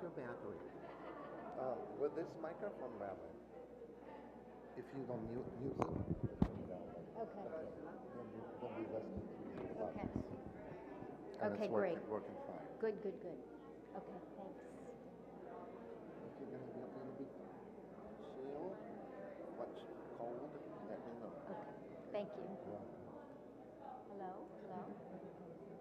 your battery. With this microphone, rather, if you don't use it, Okay. then we listen to you. Okay. And Okay, it's great. working fine. Good. Okay, thanks. If you're going to be a little bit chill, what's cold, let me know. Okay, thank you. Yeah. Hello? No. Sit over here.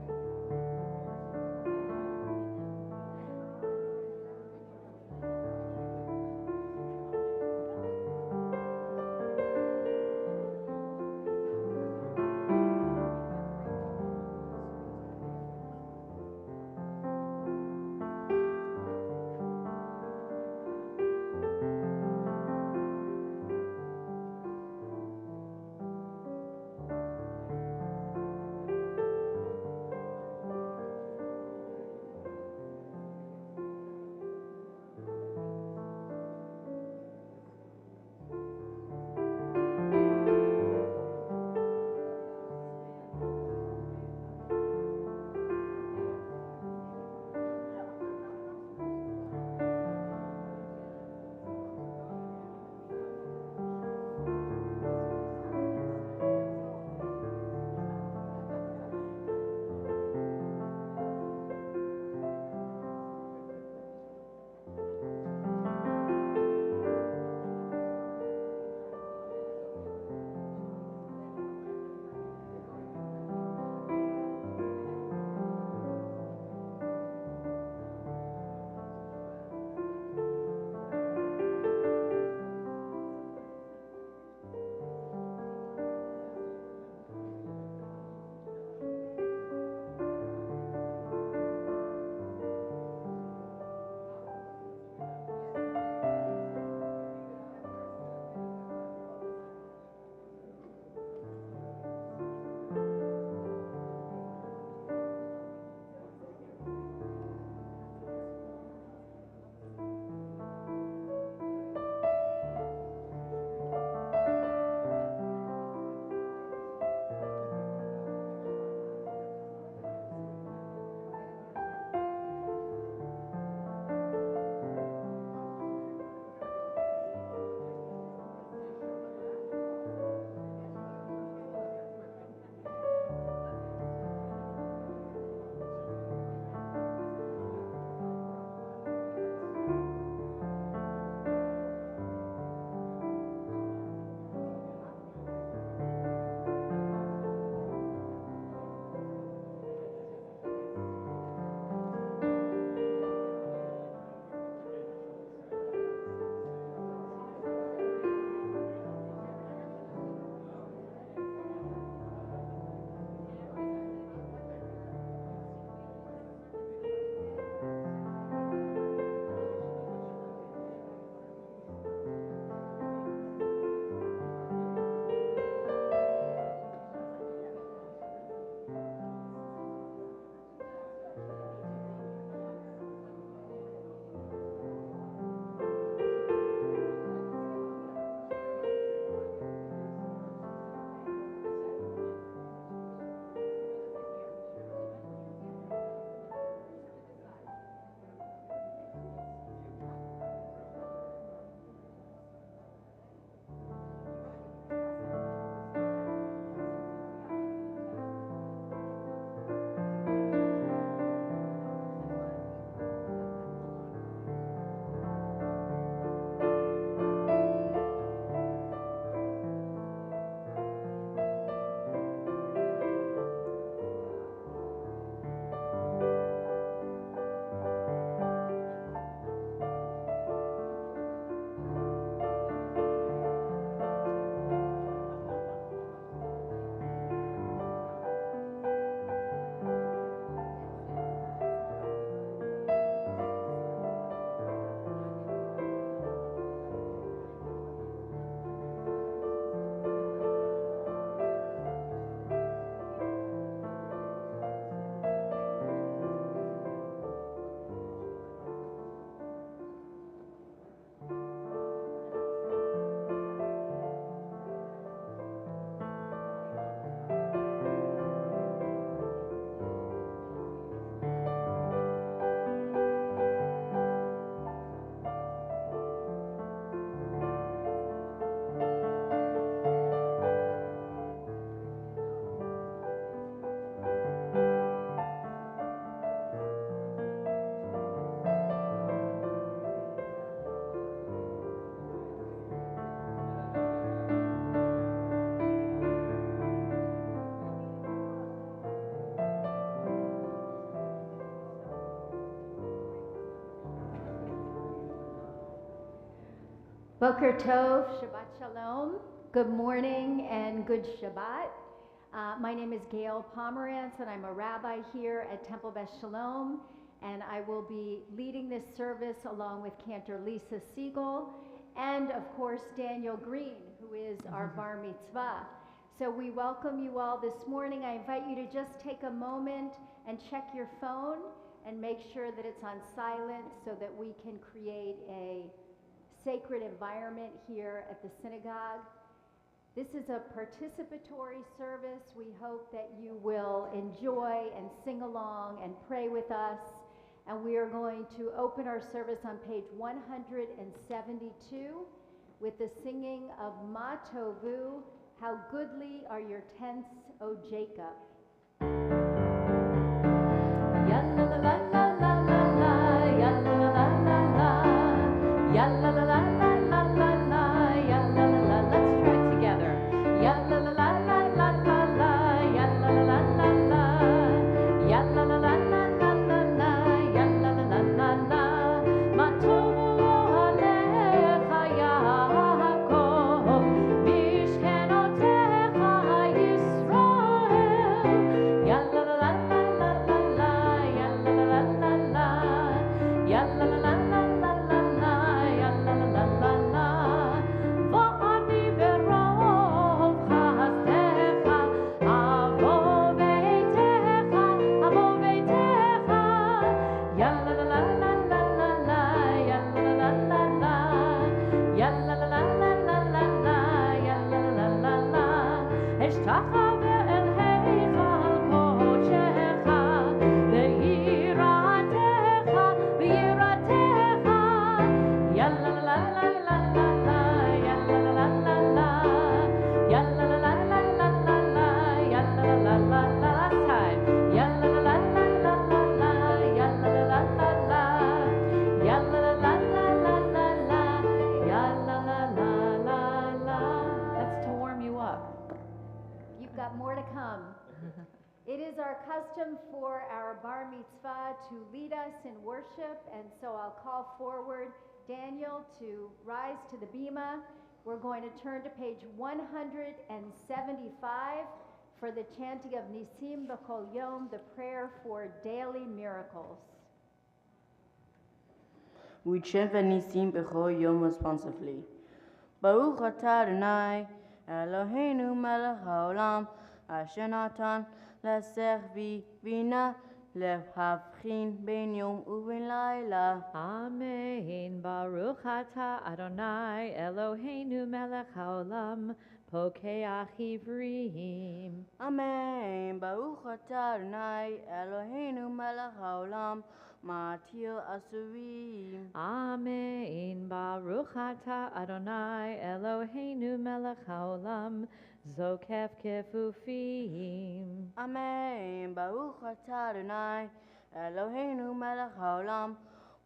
Come. Boker Tov, Shabbat Shalom. Good morning and good Shabbat. My name is Gail Pomerantz, and I'm a rabbi here at Temple Beth Shalom, and I will be leading this service along with Cantor Lisa Siegel and, of course, Daniel Green, who is our bar mitzvah. So we welcome you all this morning. I invite you to just take a moment and check your phone and make sure that it's on silent so that we can create a sacred environment here at the synagogue. This is a participatory service. We hope that you will enjoy and sing along and pray with us. And we are going to open our service on page 172 with the singing of Ma Tovu, How Goodly Are Your Tents, O Jacob. Ya la la la la la la la, ya la la la la la, ya la la la la la la la, ya la la la. Let's try it together. Ya la la la la la la la, ya la la la la la, ya la la la la la la la, ya la la la la la. Ma tovu alecha Yaakov, mishkenotecha Yisrael. Ya la la la la la la la, ya la la la la la, ya la la la la la la la, ya la la la la la. Va'ani berov chastecha, avo veitecha, ya la la la la la la la, ya la la la la la, ya la la la la la la la, ya la la la la la. Eshtachave el heichal kodshecha, ve'yiratecha, ve'yiratecha, ya la la la la la la la, ya la la la la la, ya la la la la la la la, ya la la la la la. Last time, ya la la la la la la la, ya la la la la la, ya la la la la la la la, ya la la la la la. That's to warm you up. You've got more to come. It is our custom for our bar mitzvah to lead us in worship, and so I'll call forward Daniel to rise to the bima. We're going to turn to page 175 for the chanting of Nisim B'Kol Yom, the prayer for daily miracles. We chant Nisim B'Chol Yom responsively. Baruch atah Adonai, Eloheinu melech haolam, asher natan lesech bina lehavchin ben yom uben laila. Amen. Baruch atah Adonai Eloheinu melech haolam pokeach ivrim. Amen. Baruch atah Adonai, Eloheinu melech haolam, matir asurim. Amen. Baruch atah Adonai Eloheinu melech haolam zokef kefufim. Amen. Baruch atah Adonai, Eloheinu melech haolam,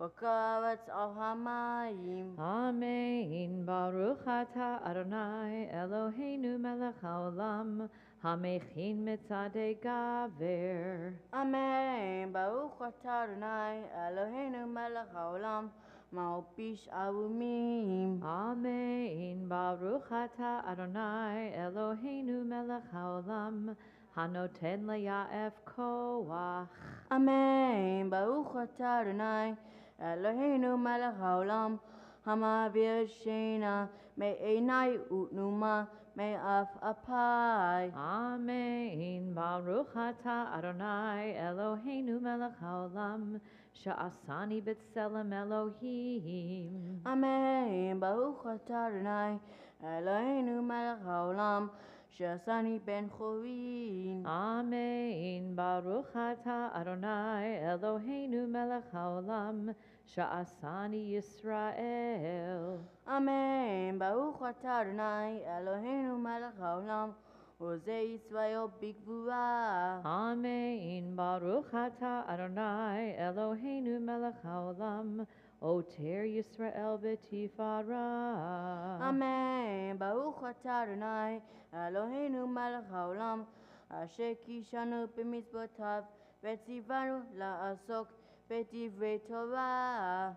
v'karetz al hamayim. Amen. Baruch atah Adonai Eloheinu melech haolam hamechin mitzadei gaver. Amen. Baruch atah Adonai, Eloheinu melech haolam, malbish arumim. Amen. Baruch atah Adonai Eloheinu melech haolam hanoten le'ya'ef koach. Amen. Baruch atah Adonai, Eloheinu melech haolam, hamavir shena me'enai utnuma me'af apai. Amen. Baruch atah Adonai Eloheinu melech haolam sha'asani b'tselem Elohim. Amen. Baruch atah Adonai, Eloheinu melech haolam, she'asani ben chorin. Amen. Baruch atah Adonai Eloheinu melech haolam sha'asani Yisrael. Amen. Baruch atah Adonai, Eloheinu melech haolam, Osei Yisrael bigvura. Amen. Baruch atah Adonai Eloheinu melech haolam oter Yisrael b'tifara. Amen. Baruch atah Adonai, Eloheinu melech haolam, asher kishanu b'mitzvotav, v'tzivanu la'asok b'divrei Torah.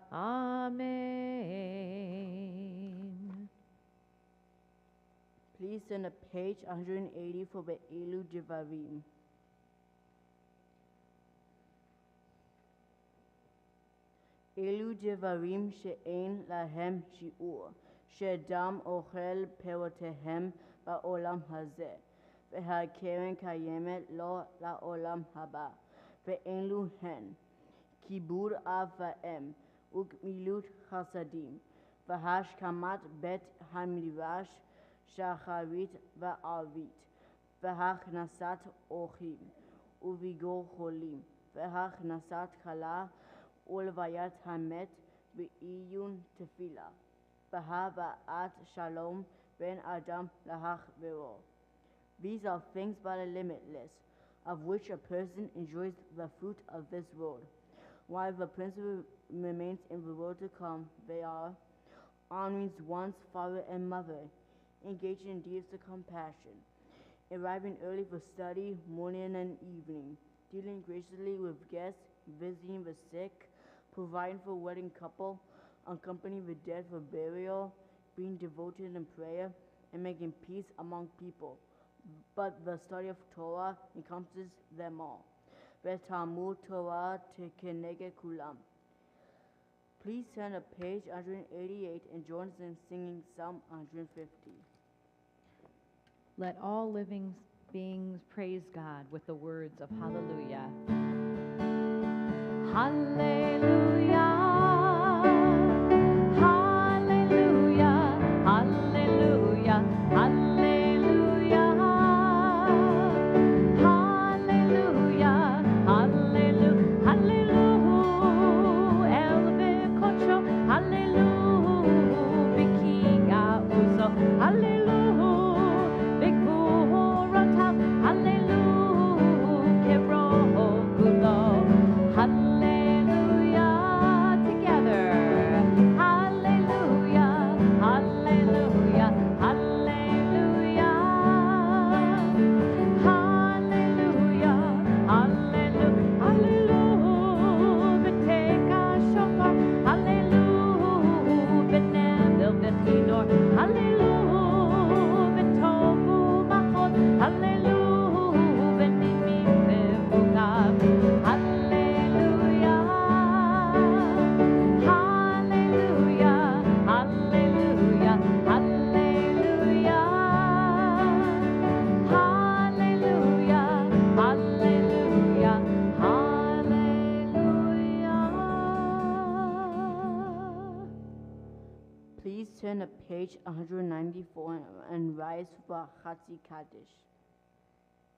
Amen. Please turn to page 180 for Be'elu Devarim. אלו דברים שאין להם שיעור, שאדם אוכל פירותיהם בעולם הזה, והקרן קיימת לו לעולם הבא, ואלו הן כיבוד אב ואם, וגמילות חסדים, והשכמת בית המדרש שחרית וערבית, והכנסת אורחים, וביגור חולים, והכנסת כלה, ולוויית המת ועיון תפילה, והבאת שלום בין אדם לחברו. These are things but are limitless, of which a person enjoys the fruit of this world, while the principle remains in the world to come. They are honoring one's father and mother, engaging in deeds of compassion, arriving early for study, morning and evening, dealing graciously with guests, visiting the sick, providing for a wedding couple, accompanying the dead for burial, being devoted in prayer, and making peace among people. But the study of Torah encompasses them all. Talmud Torah Tekenege Kulam. Please turn to page 188 and join us in singing Psalm 150. Let all living beings praise God with the words of hallelujah. Hallelujah. Hallelujah. Hallelujah. Hallelujah. Hallelujah. Hallelujah. Hallelujah. Elbe kocho. Hallelujah. Bikia uzo. Hallelujah. Bikurotam. Hallelujah. Kero gulo. Hallelujah. Together. Hallelujah. Hallelujah. Hallelujah. Hallelujah. Hallelujah. Hallelujah. Beteka shofar. Hallelujah. Benedel bechinor. Hallelujah. Betovu machot. Hallelujah. Benimim bevugav. Hallelujah. Hallelujah. Hallelujah. Hallelujah. Hallelujah. Hallelujah. Hallelujah. Please turn to page 194 and rise for Chatzi Kaddish.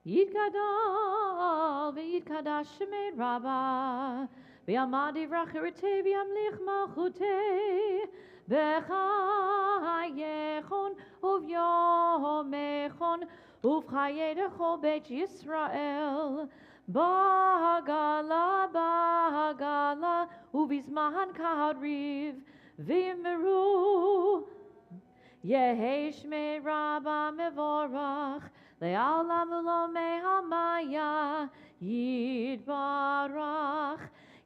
Yitgadal v'yitkadash shemei Rabbah v'yamad yivrachirtei v'yamlich malchutei b'chayechon uvyomechon uv'chayei dechol beit Yisrael b'hagala b'hagala uv'izman kahariv v'yimeru Yehi shmei Rabbah mevorach Le'alam v'lo me'hamaya Yitbarach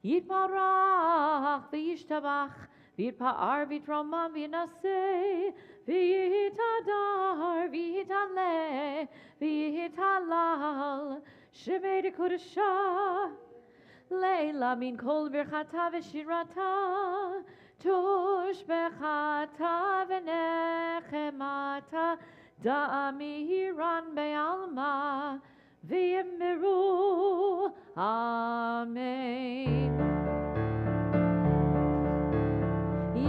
Yitbarach v'yishtabach V'yitpa'ar v'yitromam v'yinaseh V'yitadar v'yitaleh V'yitalal Shemei dekodesha Leila min kol birchata v'shirata Tush bechata v'nechemata Da'amiran be'alma v'yemiru Amen.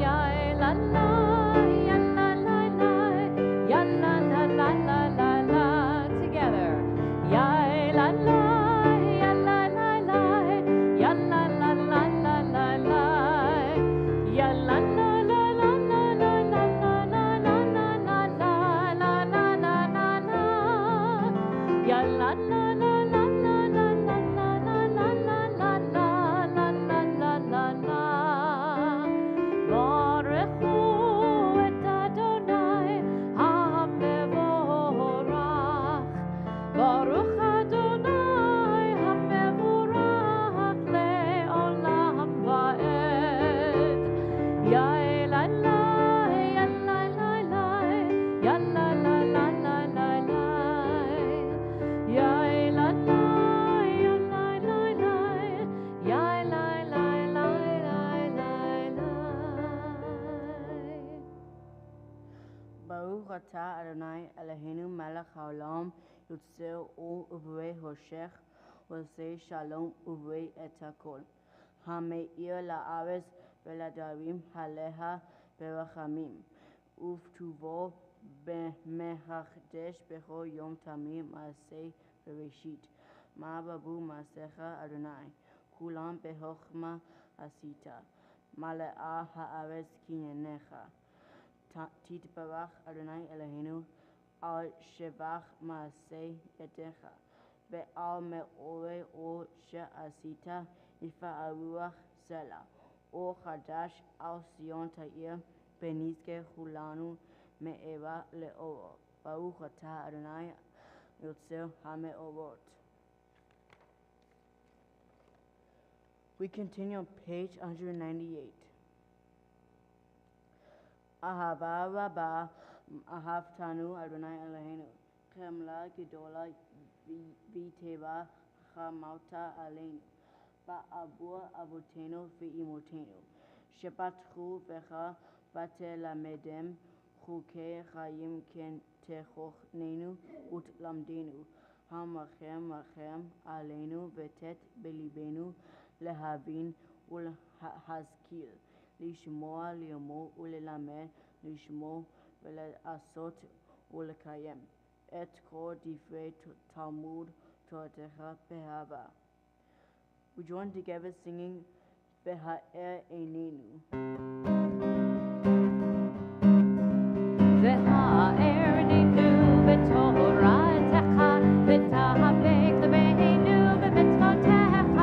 Ya la la, ya la la la, ya la la la la la la. Together. Ya la la, ya la la la, ya la la la la la la. Ya la la. Ya la la la la la la la la la la la la la la Baruch atah Adonai Eloheinu melech haolam yotzer or uvrei hoshech v'osei shalom uvrei et hakol hameir la'aretz veladarim haleha berachamim uvtuvo במחדש בכל יום תמים מעשה בראשית. מה רבו מעשיך אדוני, כולם בחוכמה עשית. מלאה הארץ קנייניך. תתברך אדוני אלוהינו על שבח מעשה ידיך, ועל מאורי אור שעשית יפעל רוח סלע. אור חדש על ציון תאיר, ונזכה כולנו מארה לאורו. ברוך אתה אדוני יוצר המאורות. We continue on page 198. Ahava Rabba Ahavtanu Adonai Eloheinu Chemla Gedola Viteva Chamauta Aleinu Ba'abur Avotenu Ve'imotenu Shepatchu Vecha Vatelamedem Chukei Chayim Ken Techochnenu Ut Lamdenu Hamachem Machem Aleinu Vetet Belibenu Lehavin Ulhazkil לשמוע, לאמור וללמד, לשמור ולעשות ולקיים את כל דברי תלמוד תורתך באהבה. We join together singing והאר עינינו. והאר עינינו בתורתך ותחבק לבנו במצוותיך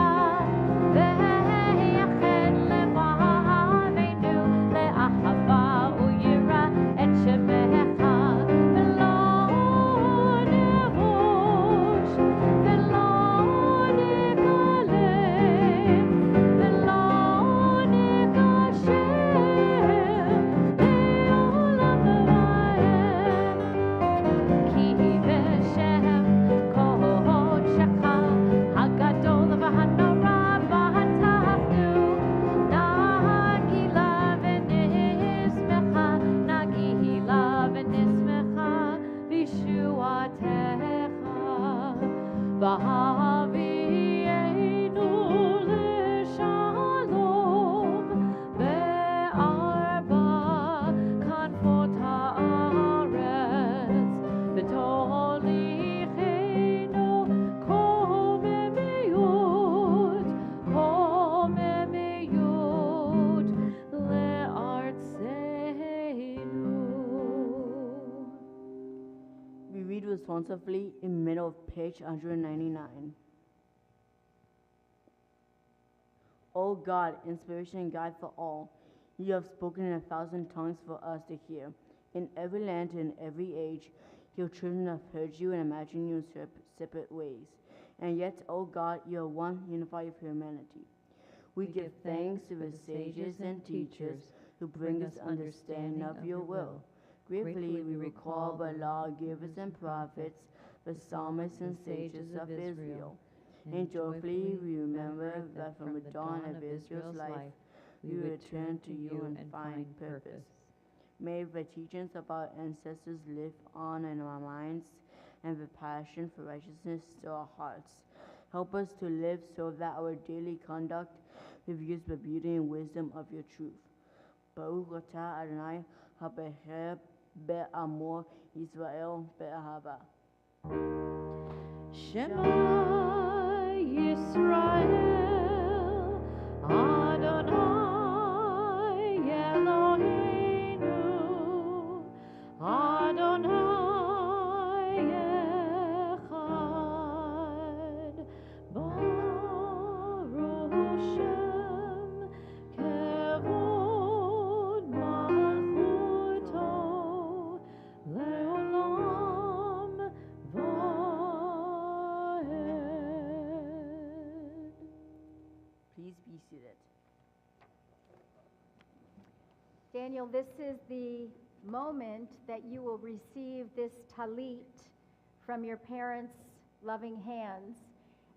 ויחד לבבנו לאהבה וליראה את שמך ולא נבוש ולא נגלם ולא נגשר לעולם ועד כי בשם קודשך הגדול והנורא בטחנו נגילה ונשמחה נגילה ונשמחה בישועתך והביאנו לשלום בארבע כנפות הארץ ותוליכנו קוממיות לארצנו. We read responsively in the middle of page 199. O God, inspiration and guide for all, you have spoken in 1,000 tongues for us to hear. In every land and in every age, your children have heard you and imagined you in separate ways. And yet, O God, you are one, unified of humanity. We give thanks to the sages and teachers who bring us understanding of your will. Gratefully we recall the lawgivers and prophets, the psalmists and sages of Israel. And joyfully we remember that from the dawn of Israel's life, we return to you and find purpose. May the teachings of our ancestors live on in our minds, and the passion for righteousness stir our hearts. Help us to live so that our daily conduct reveals the beauty and wisdom of your truth. Baruch atah Adonai habecher be'amor Yisrael be'ahava. Shema Yisrael Adonai Eloheinu Adonai Echad Baruch Shem Kevod Malchuto Leolam Vaed. Please be seated. Daniel, this is the moment that you will receive this talit from your parents' loving hands.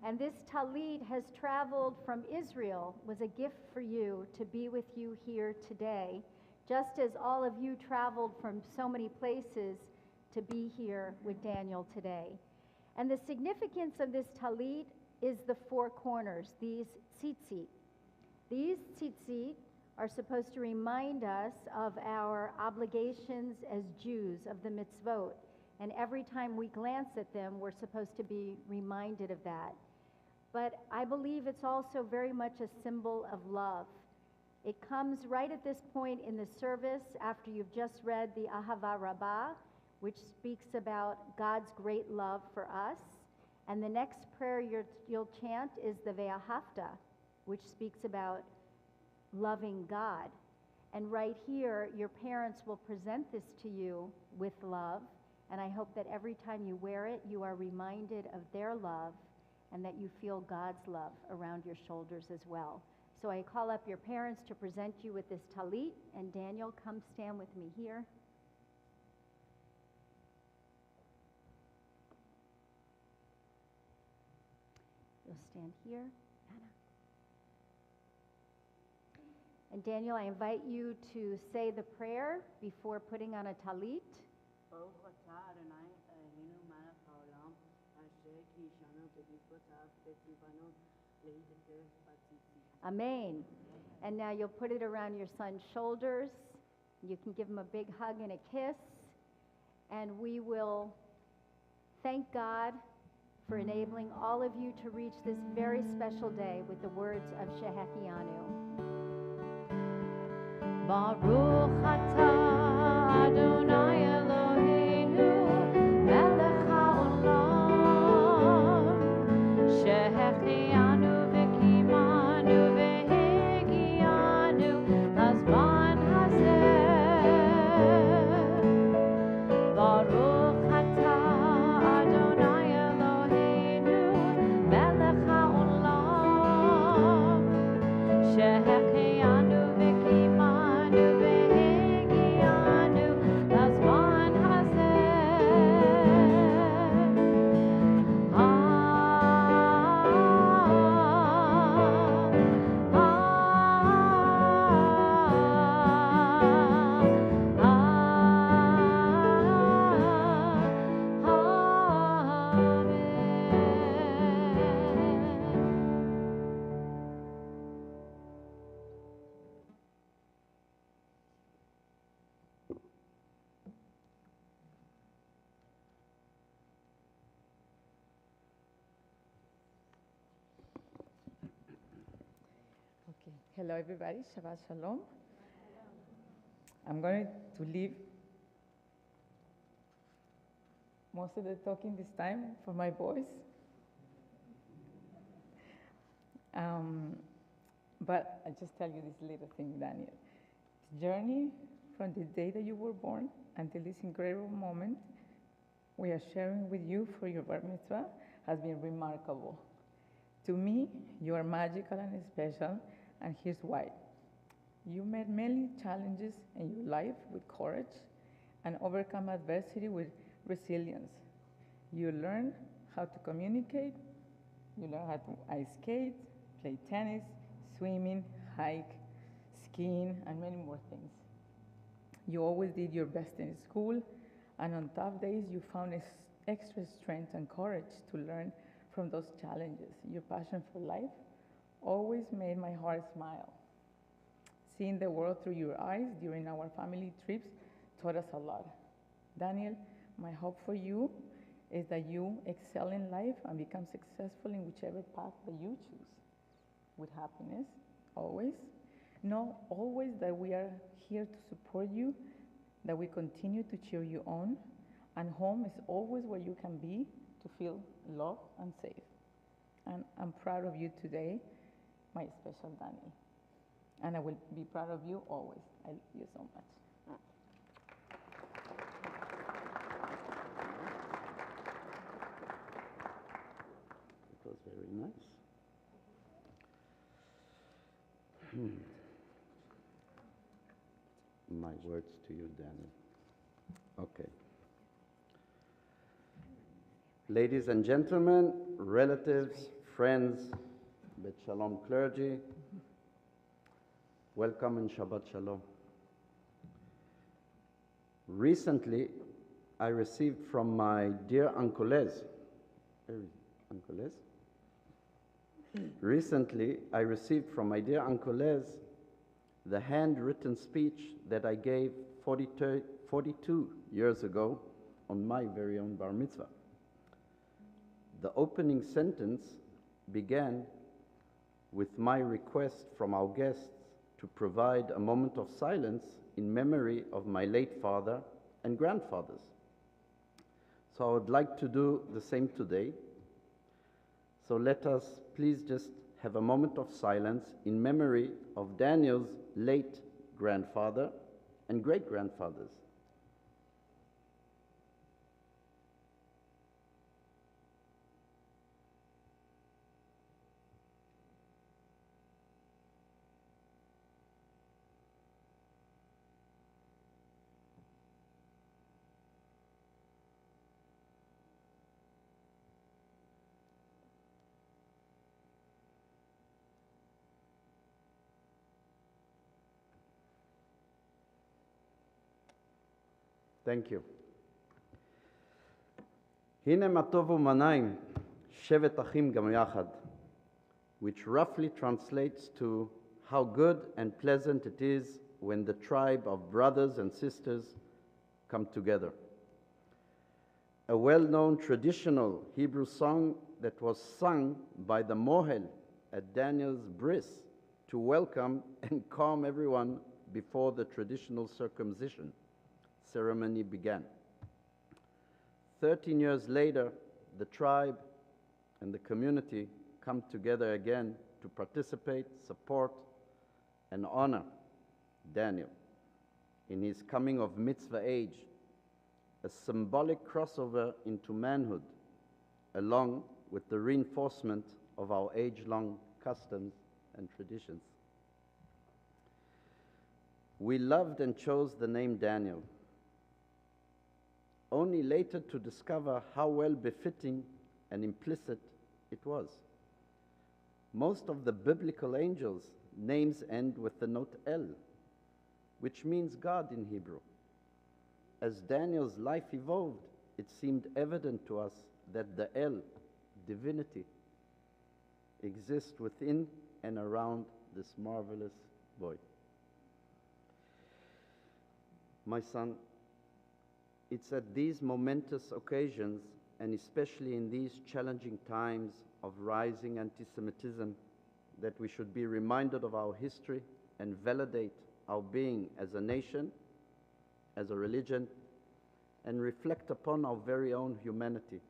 And this talit has traveled from Israel, was a gift for you to be with you here today. just as all of you traveled from so many places to be here with Daniel today. And the significance of this talit is the four corners, these tzitzit. These tzitzit are supposed to remind us of our obligations as Jews, of the mitzvot. And every time we glance at them, we're supposed to be reminded of that. But I believe it's also very much a symbol of love. It comes right at this point in the service after you've just read the Ahava Rabbah, which speaks about God's great love for us. And the next prayer you'll chant is the Ve'ahavta, which speaks about loving God. And right here, your parents will present this to you with love. And I hope that every time you wear it, you are reminded of their love and that you feel God's love around your shoulders as well. So I call up your parents to present you with this talit. And Daniel, come stand with me here. You'll stand here. Anna. And Daniel, I invite you to say the prayer before putting on a talit. Amen. And now you'll put it around your son's shoulders. You can give him a big hug and a kiss. And we will thank God for enabling all of you to reach this very special day with the words of Shehechianu. Baruch atah Adonai Eloheinu melech haolam shehechianu v'kimanu v'hegianu lazman hazeh. Baruch atah Adonai Eloheinu melech haolam shehechianu v'kimanu v'hegianu lazman Okay. Hello, everybody. Shabbat Shalom. I'm going to leave most of the talking this time for my boys. But I just tell you this little thing, Daniel. The journey from the day that you were born until this incredible moment we are sharing with you for your bar mitzvah has been remarkable. To me, you are magical and special, and here's why. You met many challenges in your life with courage and overcome adversity with resilience. You learn how to communicate, you learn how to ice skate, play tennis, swimming, hike, skiing, and many more things. You always did your best in school, and on tough days you found extra strength and courage to learn from those challenges. Your passion for life always made my heart smile. Seeing the world through your eyes during our family trips taught us a lot. Daniel, my hope for you is that you excel in life and become successful in whichever path that you choose. With happiness, always. Know always that we are here to support you, that we continue to cheer you on, and home is always where you can be to feel loved and safe. And I'm proud of you today, my special Daniel. And I will be proud of you always. I love you so much. It was very nice. My words to you, Daniel. Okay. Ladies and gentlemen, relatives, friends, Bet Shalom clergy, welcome in Shabbat Shalom. Recently, I received from my dear Uncle Les. Where is Uncle Les? Recently, I received from my dear Uncle Les the handwritten speech that I gave 42 years ago on my very own bar mitzvah. The opening sentence began with my request from our guests to provide a moment of silence in memory of my late father and grandfathers. So I would like to do the same today. So let us please just have a moment of silence in memory of Daniel's late grandfather and great-grandfathers. Thank you. הנה מה טוב ומנעים, שבת אחים גם יחד, which roughly translates to how good and pleasant it is when the tribe of brothers and sisters come together. A well-known traditional Hebrew song that was sung by the Mohel at Daniel's bris to welcome and calm everyone before the traditional circumcision ceremony began. 13 years later, the tribe and the community come together again to participate, support, and honor Daniel in his coming of mitzvah age, a symbolic crossover into manhood, along with the reinforcement of our age-long customs and traditions. We loved and chose the name Daniel, only later to discover how well befitting and implicit it was. Most of the biblical angels' names end with the note El, which means God in Hebrew. As Daniel's life evolved, it seemed evident to us that the El, divinity, exists within and around this marvelous boy. My son, it's at these momentous occasions, and especially in these challenging times of rising anti-Semitism, that we should be reminded of our history and validate our being as a nation, as a religion, and reflect upon our very own humanity.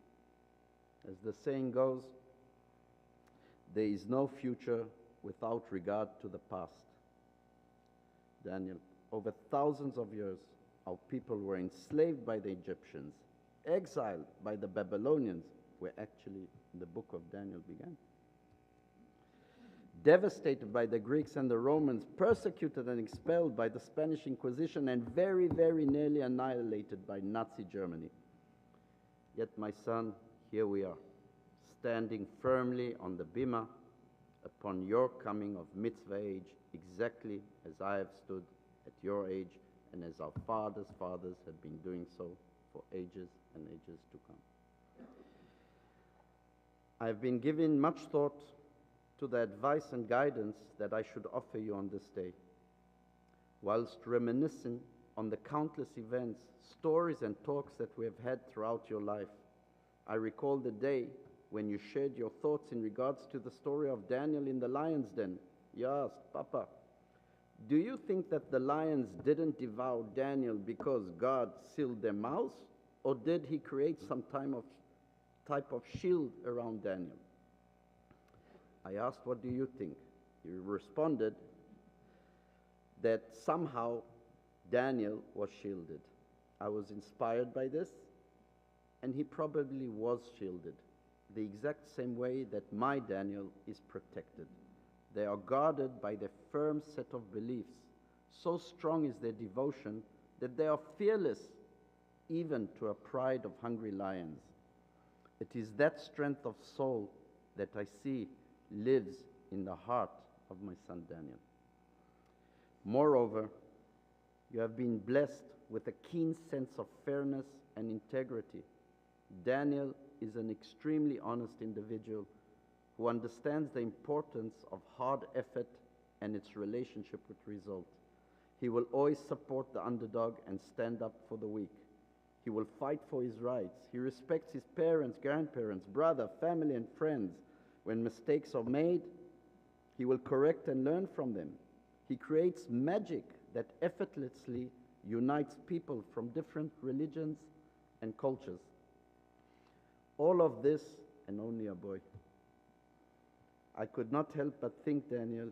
As the saying goes, there is no future without regard to the past. Daniel, over thousands of years, our people were enslaved by the Egyptians, exiled by the Babylonians, where actually the book of Daniel began. Devastated by the Greeks and the Romans, persecuted and expelled by the Spanish Inquisition, and very, very nearly annihilated by Nazi Germany. Yet, my son, here we are, standing firmly on the bima upon your coming of mitzvah age, exactly as I have stood at your age, and as our fathers' fathers have been doing so for ages and ages to come. I have been giving much thought to the advice and guidance that I should offer you on this day, whilst reminiscing on the countless events, stories, and talks that we have had throughout your life. I recall the day when you shared your thoughts in regards to the story of Daniel in the lion's den. You asked, Papa, do you think that the lions didn't devour Daniel because God sealed their mouths, or did he create some type of shield around Daniel? I asked, what do you think? You responded that somehow Daniel was shielded. I was inspired by this, and he probably was shielded, the exact same way that my Daniel is protected. They are guarded by their firm set of beliefs. So strong is their devotion that they are fearless even to a pride of hungry lions. It is that strength of soul that I see lives in the heart of my son Daniel. Moreover, you have been blessed with a keen sense of fairness and integrity. Daniel is an extremely honest individual who understands the importance of hard effort and its relationship with result. He will always support the underdog and stand up for the weak. He will fight for his rights. He respects his parents, grandparents, brother, family, and friends. When mistakes are made, he will correct and learn from them. He creates magic that effortlessly unites people from different religions and cultures. All of this, and only a boy. I could not help but think, Daniel,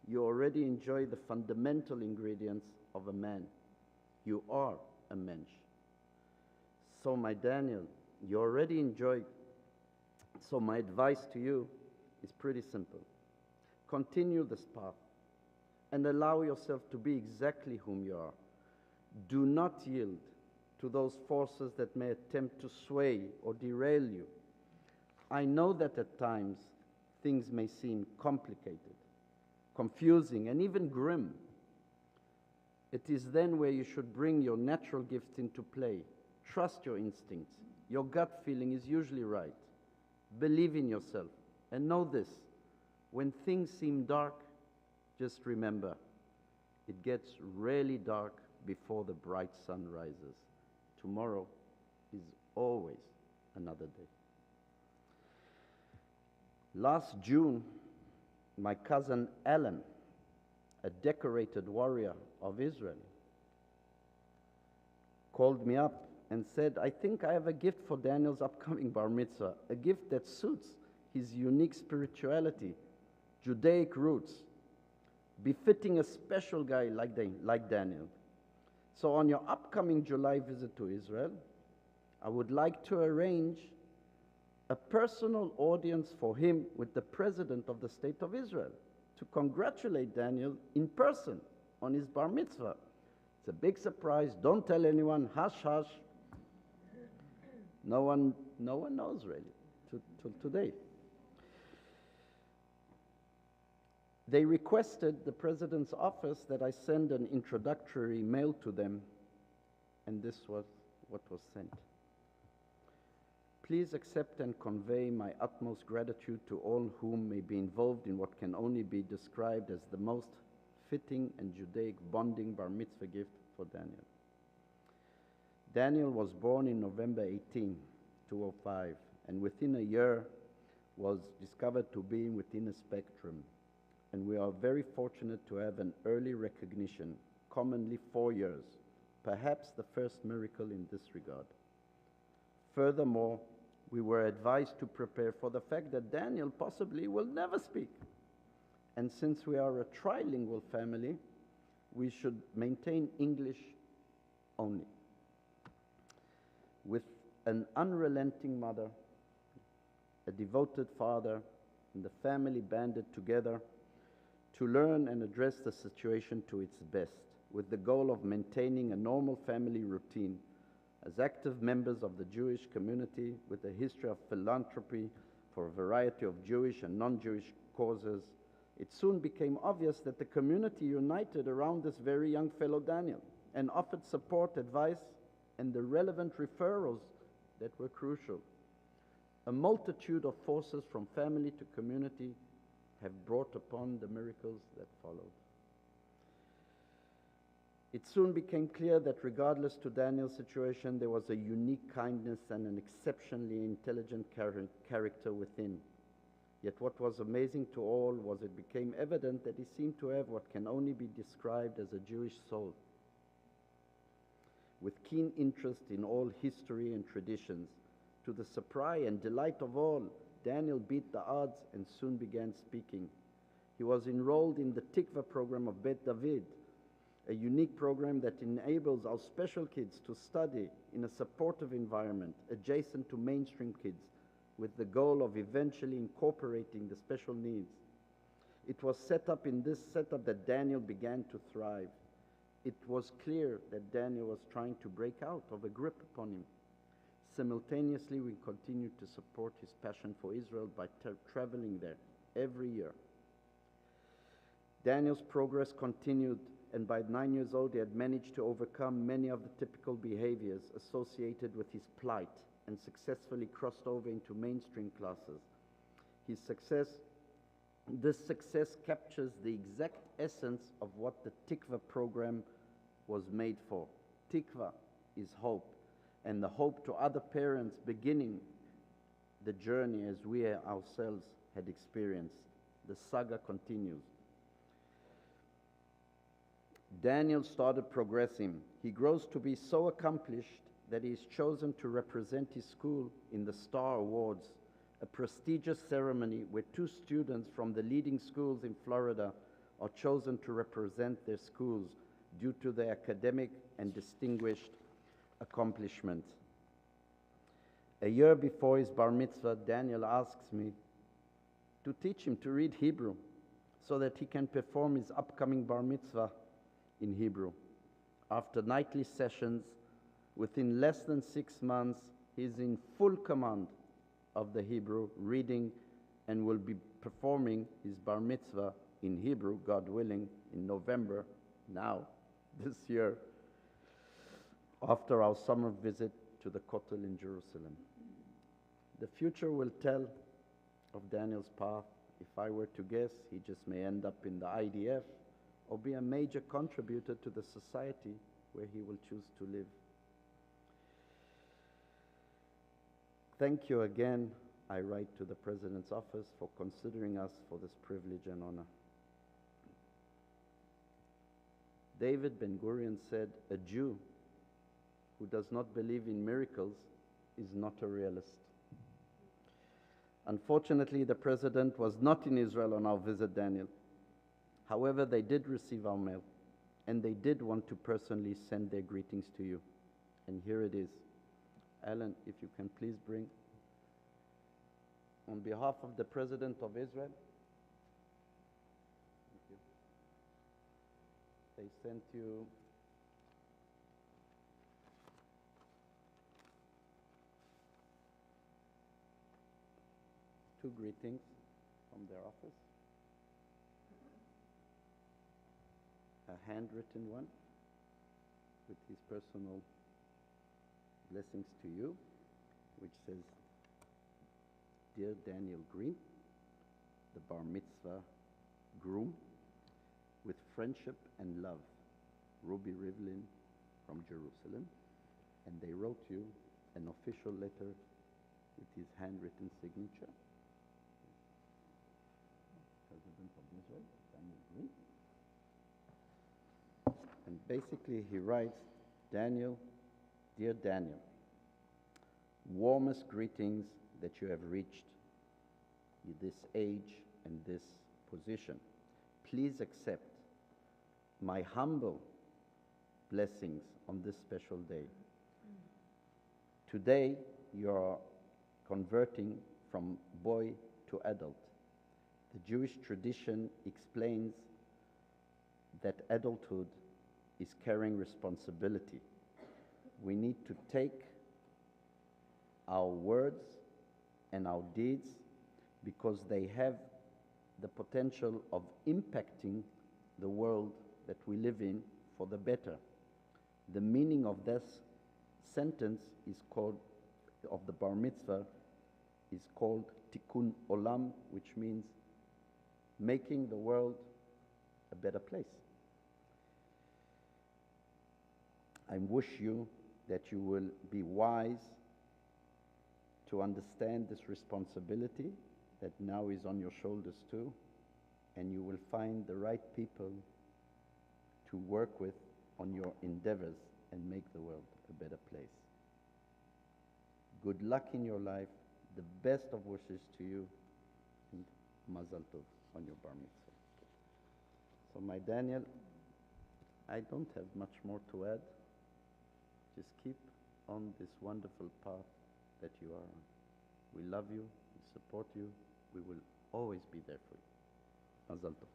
you already enjoy the fundamental ingredients of a man. You are a mensch. So my Daniel, you already enjoy. So my advice to you is pretty simple. Continue this path and allow yourself to be exactly whom you are. Do not yield to those forces that may attempt to sway or derail you. I know that at times things may seem complicated, confusing, and even grim. It is then where you should bring your natural gifts into play. Trust your instincts. Your gut feeling is usually right. Believe in yourself. And know this, when things seem dark, just remember, it gets really dark before the bright sun rises. Tomorrow is always another day. Last June, my cousin Alan, a decorated warrior of Israel, called me up and said, I think I have a gift for Daniel's upcoming bar mitzvah, a gift that suits his unique spirituality, Judaic roots, befitting a special guy like Daniel. So on your upcoming July visit to Israel, I would like to arrange a personal audience for him with the President of the State of Israel to congratulate Daniel in person on his bar mitzvah. It's a big surprise. Don't tell anyone. Hush, hush. No one knows really till today. They requested the President's office that I send an introductory mail to them, and this was what was sent. Please accept and convey my utmost gratitude to all whom may be involved in what can only be described as the most fitting and Judaic bonding bar mitzvah gift for Daniel. Daniel was born in November 18, 2005, and within a year was discovered to be within a spectrum. And we are very fortunate to have an early recognition, commonly 4 years, perhaps the first miracle in this regard. Furthermore, we were advised to prepare for the fact that Daniel possibly will never speak. And since we are a trilingual family, we should maintain English only. With an unrelenting mother, a devoted father, and the family banded together to learn and address the situation to its best, with the goal of maintaining a normal family routine as active members of the Jewish community with a history of philanthropy for a variety of Jewish and non-Jewish causes. It soon became obvious that the community united around this very young fellow Daniel and offered support, advice, and the relevant referrals that were crucial. A multitude of forces from family to community have brought upon the miracles that followed. It soon became clear that regardless to Daniel's situation, there was a unique kindness and an exceptionally intelligent character within. Yet what was amazing to all was it became evident that he seemed to have what can only be described as a Jewish soul. With keen interest in all history and traditions, to the surprise and delight of all, Daniel beat the odds and soon began speaking. He was enrolled in the Tikva program of Bet David, a unique program that enables our special kids to study in a supportive environment adjacent to mainstream kids, with the goal of eventually incorporating the special needs. It was set up in this setup that Daniel began to thrive. It was clear that Daniel was trying to break out of a grip upon him. Simultaneously, we continued to support his passion for Israel by traveling there every year. Daniel's progress continued and by 9 years old he had managed to overcome many of the typical behaviors associated with his plight and successfully crossed over into mainstream classes. This success captures the exact essence of what the Tikva program was made for. Tikva is hope, and the hope to other parents beginning the journey as we ourselves had experienced. The saga continues. Daniel started progressing. He grows to be so accomplished that he is chosen to represent his school in the Star Awards, a prestigious ceremony where 2 students from the leading schools in Florida are chosen to represent their schools due to their academic and distinguished accomplishments. A year before his bar mitzvah, Daniel asks me to teach him to read Hebrew so that he can perform his upcoming bar mitzvah in Hebrew. After nightly sessions, within less than 6 months, he is in full command of the Hebrew reading and will be performing his bar mitzvah in Hebrew, God willing, in November, now, this year, after our summer visit to the Kotel in Jerusalem. The future will tell of Daniel's path. If I were to guess, he just may end up in the IDF or be a major contributor to the society where he will choose to live. Thank you again, I write to the President's office, for considering us for this privilege and honor. David Ben-Gurion said, "A Jew who does not believe in miracles is not a realist." Unfortunately, the President was not in Israel on our visit, Daniel. However, they did receive our mail, and they did want to personally send their greetings to you. And here it is. Alan, if you can please bring, on behalf of the President of Israel, thank you. They sent you two greetings from their office. A handwritten one with his personal blessings to you, which says, "Dear Daniel Green, the bar mitzvah groom, with friendship and love, Ruby Rivlin from Jerusalem." And they wrote you an official letter with his handwritten signature. President of Israel, Daniel Green. And basically he writes, "Daniel, dear Daniel, warmest greetings that you have reached this age and this position. Please accept my humble blessings on this special day. Today you are converting from boy to adult. The Jewish tradition explains that adulthood is carrying responsibility. We need to take our words and our deeds because they have the potential of impacting the world that we live in for the better." The meaning of this sentence is called, of the bar mitzvah, is called tikkun olam, which means making the world a better place. I wish you that you will be wise to understand this responsibility that now is on your shoulders too, and you will find the right people to work with on your endeavors and make the world a better place. Good luck in your life, the best of wishes to you, and Mazal Tov on your bar mitzvah. So my Daniel, I don't have much more to add. Just keep on this wonderful path that you are on. We love you, we support you, we will always be there for you. Mazal Tov.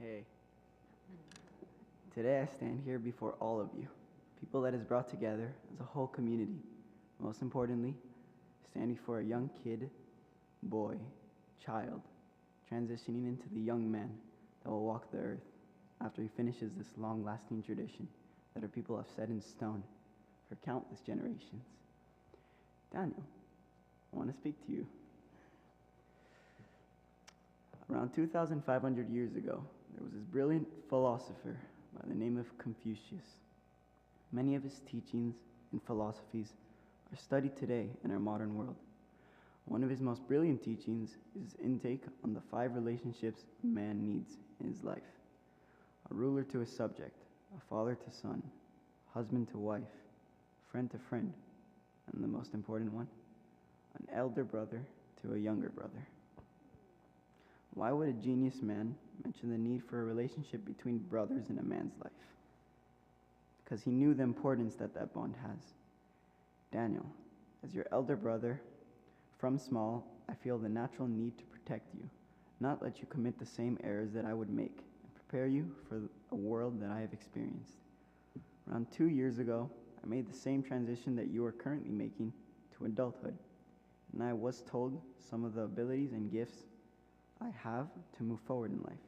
Hey. Today I stand here before all of you, people that is brought together as a whole community. Most importantly, stand before a young kid, boy, child, transitioning into the young man that will walk the earth after he finishes this long-lasting tradition that our people have set in stone for countless generations. Daniel, I want to speak to you. Around 2,500 years ago, there was this brilliant philosopher by the name of Confucius. Many of his teachings and philosophies are studied today in our modern world. One of his most brilliant teachings is his intake on the 5 relationships a man needs in his life. A ruler to his subject, a father to son, husband to wife, friend to friend, and the most important one, an elder brother to a younger brother. Why would a genius man mention the need for a relationship between brothers in a man's life? Because he knew the importance that that bond has. Daniel, as your elder brother, from small, I feel the natural need to protect you, not let you commit the same errors that I would make, and prepare you for a world that I have experienced. Around 2 years ago, I made the same transition that you are currently making to adulthood, and I was told some of the abilities and gifts I have to move forward in life.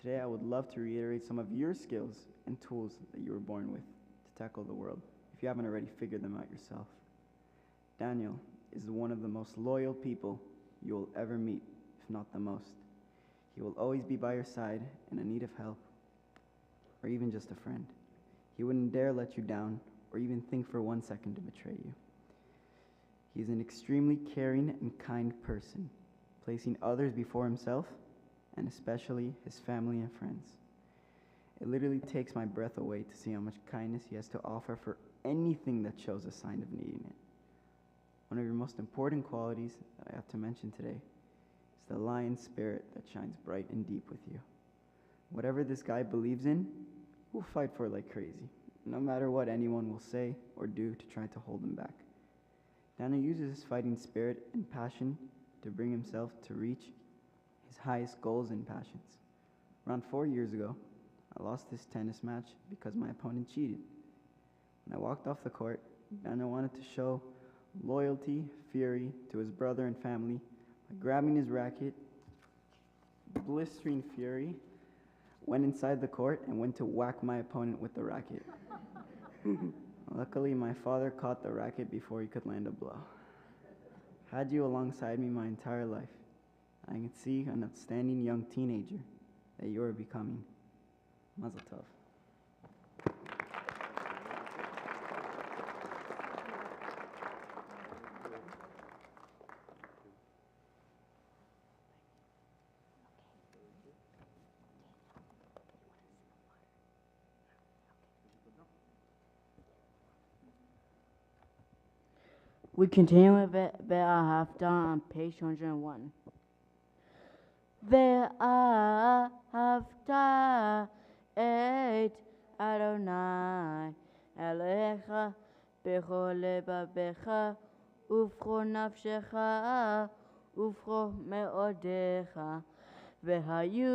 Today, I would love to reiterate some of your skills and tools that you were born with to tackle the world, if you haven't already figured them out yourself. Daniel is one of the most loyal people you will ever meet, if not the most. He will always be by your side in a need of help, or even just a friend. He wouldn't dare let you down, or even think for 1 second to betray you. He is an extremely caring and kind person, placing others before himself, and especially his family and friends. It literally takes my breath away to see how much kindness he has to offer for anything that shows a sign of needing it. One of your most important qualities that I have to mention today is the lion spirit that shines bright and deep with you. Whatever this guy believes in, we'll fight for it like crazy, no matter what anyone will say or do to try to hold him back. Daniel uses his fighting spirit and passion to bring himself to reach his highest goals and passions. Around 4 years ago, I lost this tennis match because my opponent cheated. When I walked off the court, Daniel wanted to show loyalty, fury to his brother and family by grabbing his racket, blistering fury, went inside the court and went to whack my opponent with the racket. Luckily, my father caught the racket before he could land a blow. Had you alongside me my entire life, I can see an outstanding young teenager that you are becoming. Mazel tov. We continue with Ve'ahavta on page 101. Ve'ahavta et Adonai Elecha b'chol levavecha ufcho nafshecha ufcho me'odecha vehayu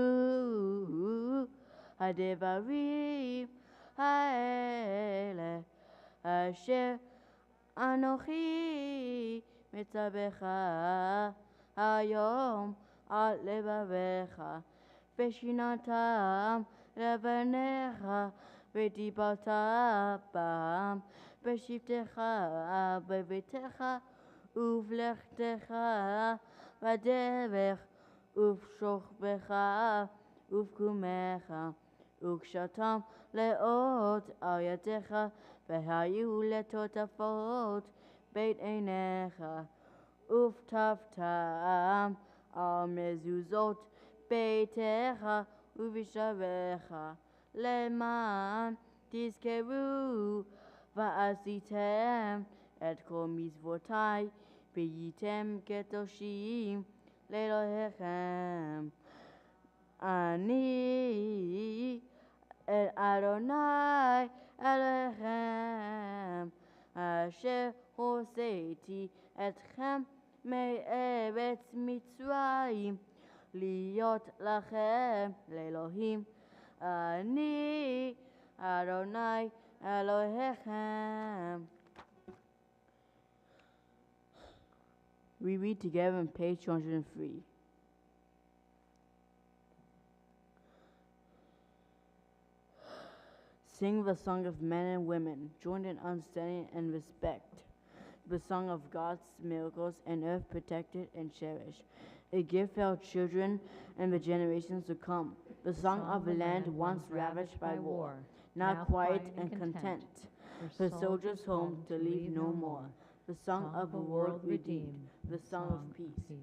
hadevarim ha'ele asher Anochi mitzavecha hayom al levavecha v'shinatam levanecha v'dibarta bam v'shivtecha b'vitecha uvlechtecha v'derech uvshochbecha uvkumecha ukshatam leot al yadecha והיו לטוטפות בית עיניך, ופטפתם על מזוזות ביתך ובשעריך, למען תזכרו ועשיתם את כל מצוותי, והייתם קדושים לאלוהיכם. אני את אדוני Elechem, asher hoseiti etchem me'eretz Mitzrayim, להיות לכם לאלוהים. אני אדוני Elohechem. We read together on page 203. Sing the song of men and women, joined in understanding and respect. The song of God's miracles and earth protected and cherished. A gift for our children and the generations to come. The song of the land once ravaged by war, now quiet and content. The soldiers home to leave no more. The song of the world redeemed. The song of peace.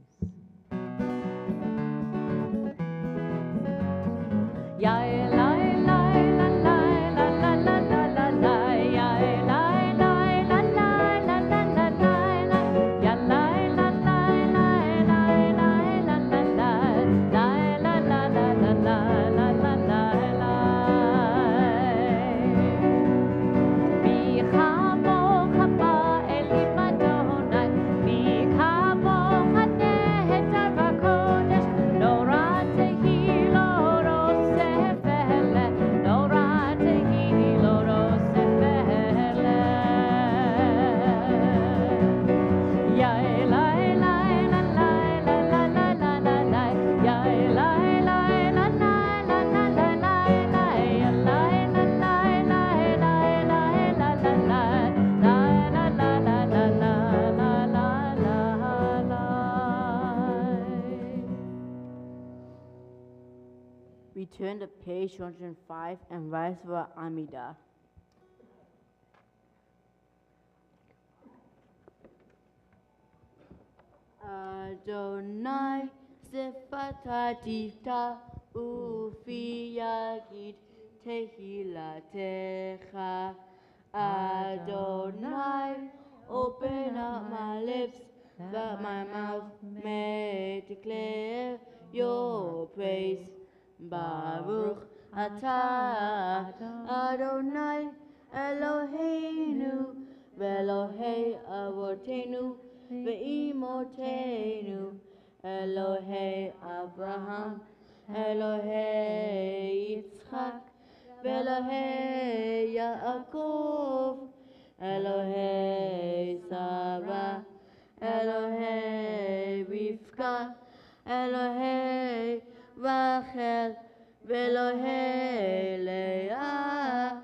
We turn to page 205 and rise for Amidah. Adonai sefatatita ufi yagid tehilatecha. Adonai, open up my lips, that my mouth may declare your praise. Baruch atah Adonai Eloheinu ve'Elohei avotenu ve'imotenu Elohei Abraham Elohei Yitzchak ve'Elohei Yaakov Elohei Sarah Elohei Rivka Elohei Rachel ve'Elohei Leah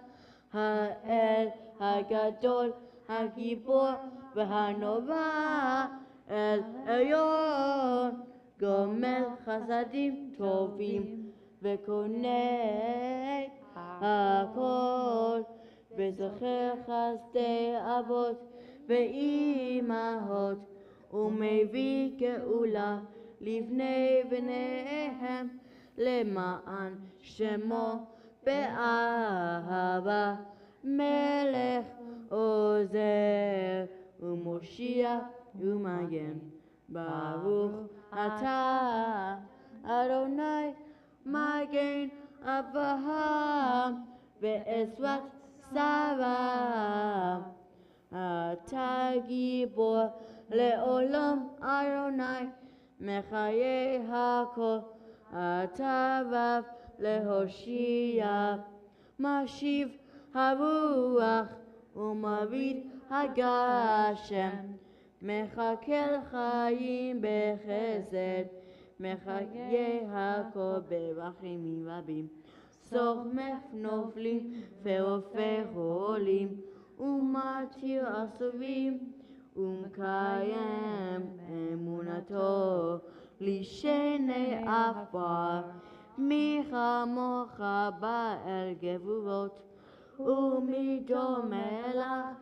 Ha'el Hagadol Hagibor ve'Hanova El Elyon Gomel Chasadim Tovim ve'Konei Hakol ve'Zocher Chasdei Avot ve'Imahot U'Mevi Geula Livnei b'neihem למען שמו באהבה מלך עוזר ומושיע ומגן ברוך אתה אדוני מגן אברהם ועזרת שרה אתה גיבור לעולם אדוני מחיי הכל אתה רב להושיע משיב הרוח ומוריד הגשם מחכה חיים בחסד מחיי הכל ברחמים רבים סומך נופלים ורופא חולים ומתיר אסורים ומקיים אמונתו לשני עפר מי כמוך בעל גבורות ומדומה לך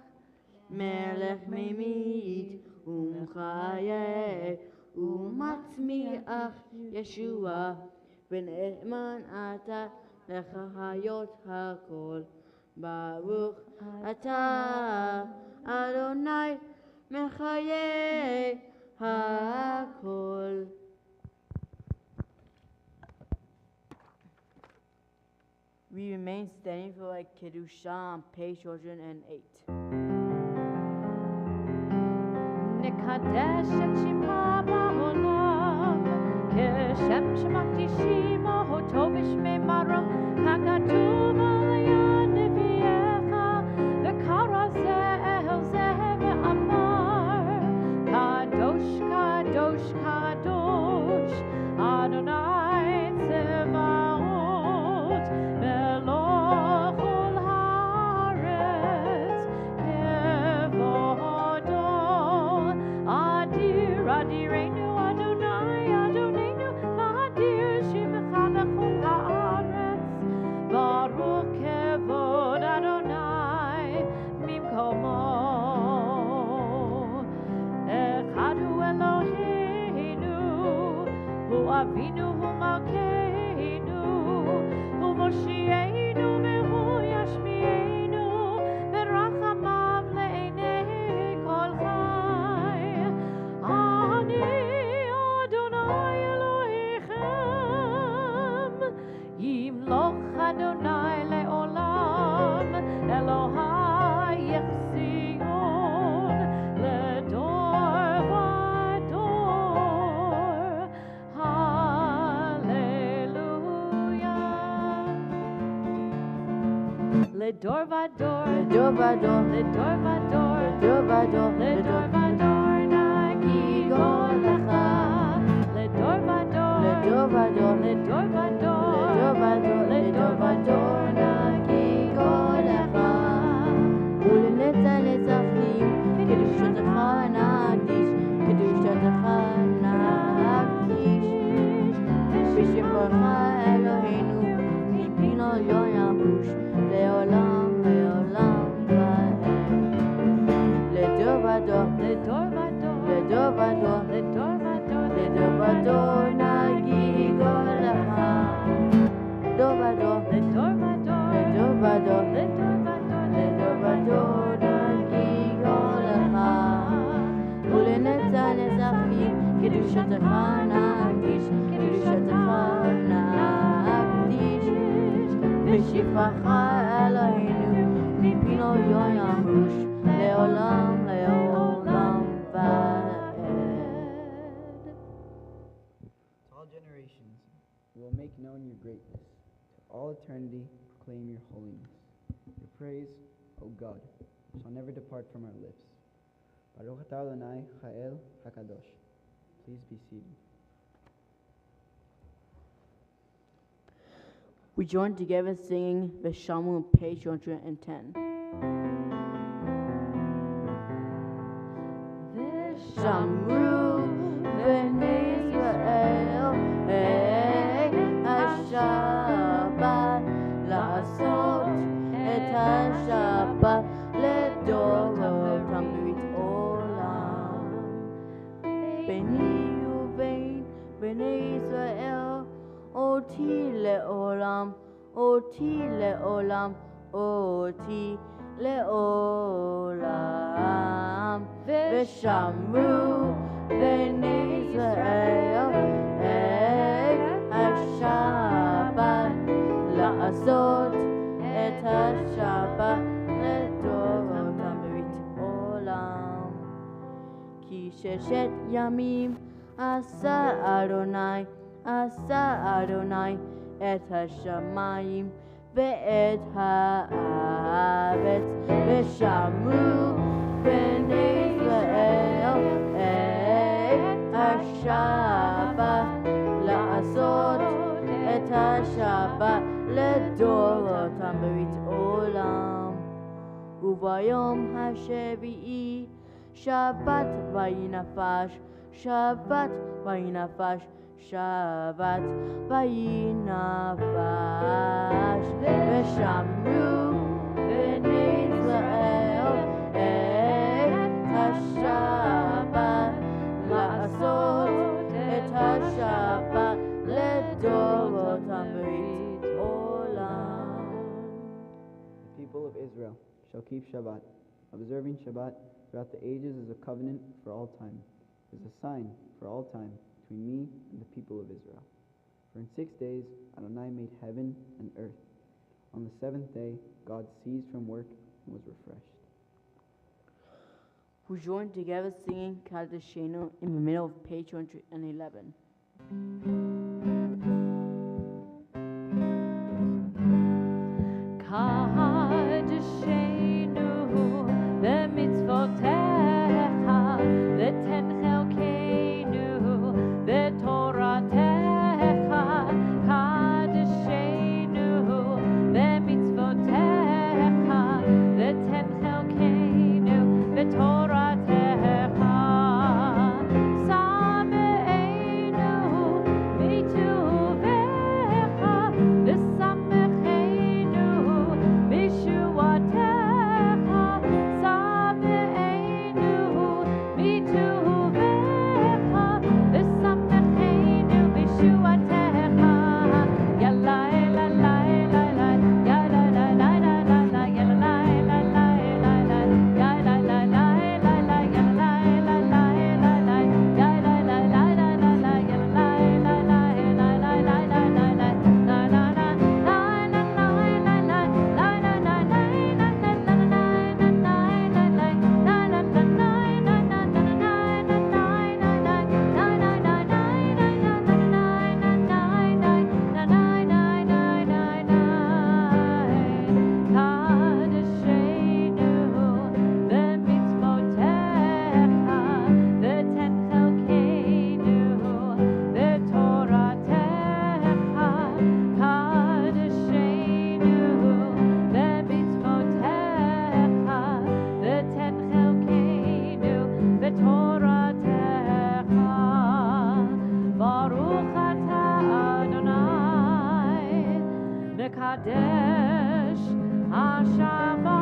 מלך ממית ומחיה ומצמיח ישוע ונאמן אתה לחיות הכל ברוך אתה אדוני מחיי הכל. We remain standing for a Kedusha on page 208. נקדש את שמך בעולם, כשם שמקדישים אותו בשמי מרום, ככתוב על יד נביאך, וקרא זה אל זה ואמר, קדוש, קדוש, קדוש, אדוני צבאות, מלוך כל הארץ, כבודו, אדיר, אדירנו, אדוני, אדוננו, ואדיר שמך בכל הארץ, ברוך כבוד אדוני ממקומו. אחד הוא אלוהינו, הוא אבינו, הוא מלכנו, הוא מושיענו והוא ישמיענו, ורחמיו לעיני כל חי. אני אדוני אלוהיכם, ימלוך אדוני לעולם, אלוהי ציון לדור ודור. הללויה. לדור ודור, לדור ודור, לדור ודור, לדור ודור, לדור ודור נגיגו לך. לדור ודור, לדור ודור, לדור ודור, לדור ודור, לדור ודור נגיגו לך. ולנצח נצחים, קדושתך נקדיש, קדושתך נקדיש. בשמך אלוהינו, מפינו לא ימוש, לעולם לעולם ועד. לדור ודור, לדור ודור, לדור ודור, לדור ודור, לדור ודור נגיגו לך. לדור ודור, לדור ודור, לדור ודור, לדור ודור, לדור ודור נגיגו לך. ולנצח נצחים, קדושתך נקדיש, קדושתך נקדיש. בשפעך אלוהינו, מפינו לא ימוש, לעולם לעולם ועד. To all generations, you will make known your greatness. To all eternity, proclaim your holiness. Your praise, O God, shall never depart from our lips. Baruch atah Adonai, Cha'el HaKadosh. Please be seated. We join together singing Veshamu, page 110. Shamru b'nei Israel, השבת לעשות את השבת לדורותם ברית עולם. ביני ובין בני ישראל, אותי לעולם, אותי לעולם, אותי לעולם. ושמרו בני ישראל את השבת, לעשות את השבת לדורותם ברית עולם. כי ששת ימים עשה אדוני, עשה אדוני את השמיים ואת הארץ, ושמרו בני ישראל את השבת, לעשות את השבת לדורותם ברית עולם. וביום השביעי שבת ויהי נפש, שבת ויהי נפש, שבת ויהי נפש. ושמרו בני ישראל את השבת, לעשות את השבת לדורותם ברית עולם. The people of Israel shall keep Shabbat. Observing Shabbat throughout the ages is a covenant for all time, is a sign for all time between me and the people of Israel. For in 6 days Adonai made heaven and earth. On the seventh day God ceased from work and was refreshed. Who joined together singing Kadeshenu in the middle of page 111. Kadeshenu b'mitzvotecha v'ten chelkeinu b'toratecha. Kadeshenu b'mitzvotecha v'ten chelkeinu b'toratecha. Sameinu mituvecha v'samechenu Mishuatecha. Sameinu mituvecha v'samechenu Mishuatecha. Yalla la la la la, yalla la la la la la, yalla la la la la, yalla la la la la, yalla la la la la, yalla la la la la, yalla la la la Baruch atah Adonai Mekadesh HaShabbat.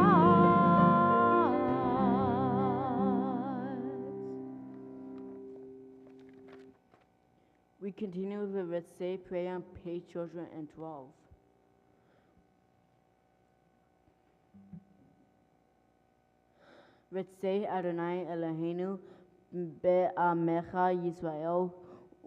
We continue with the Mitzvah prayer on page 212. Mitzvah Adonai Eloheinu be'amecha Yisrael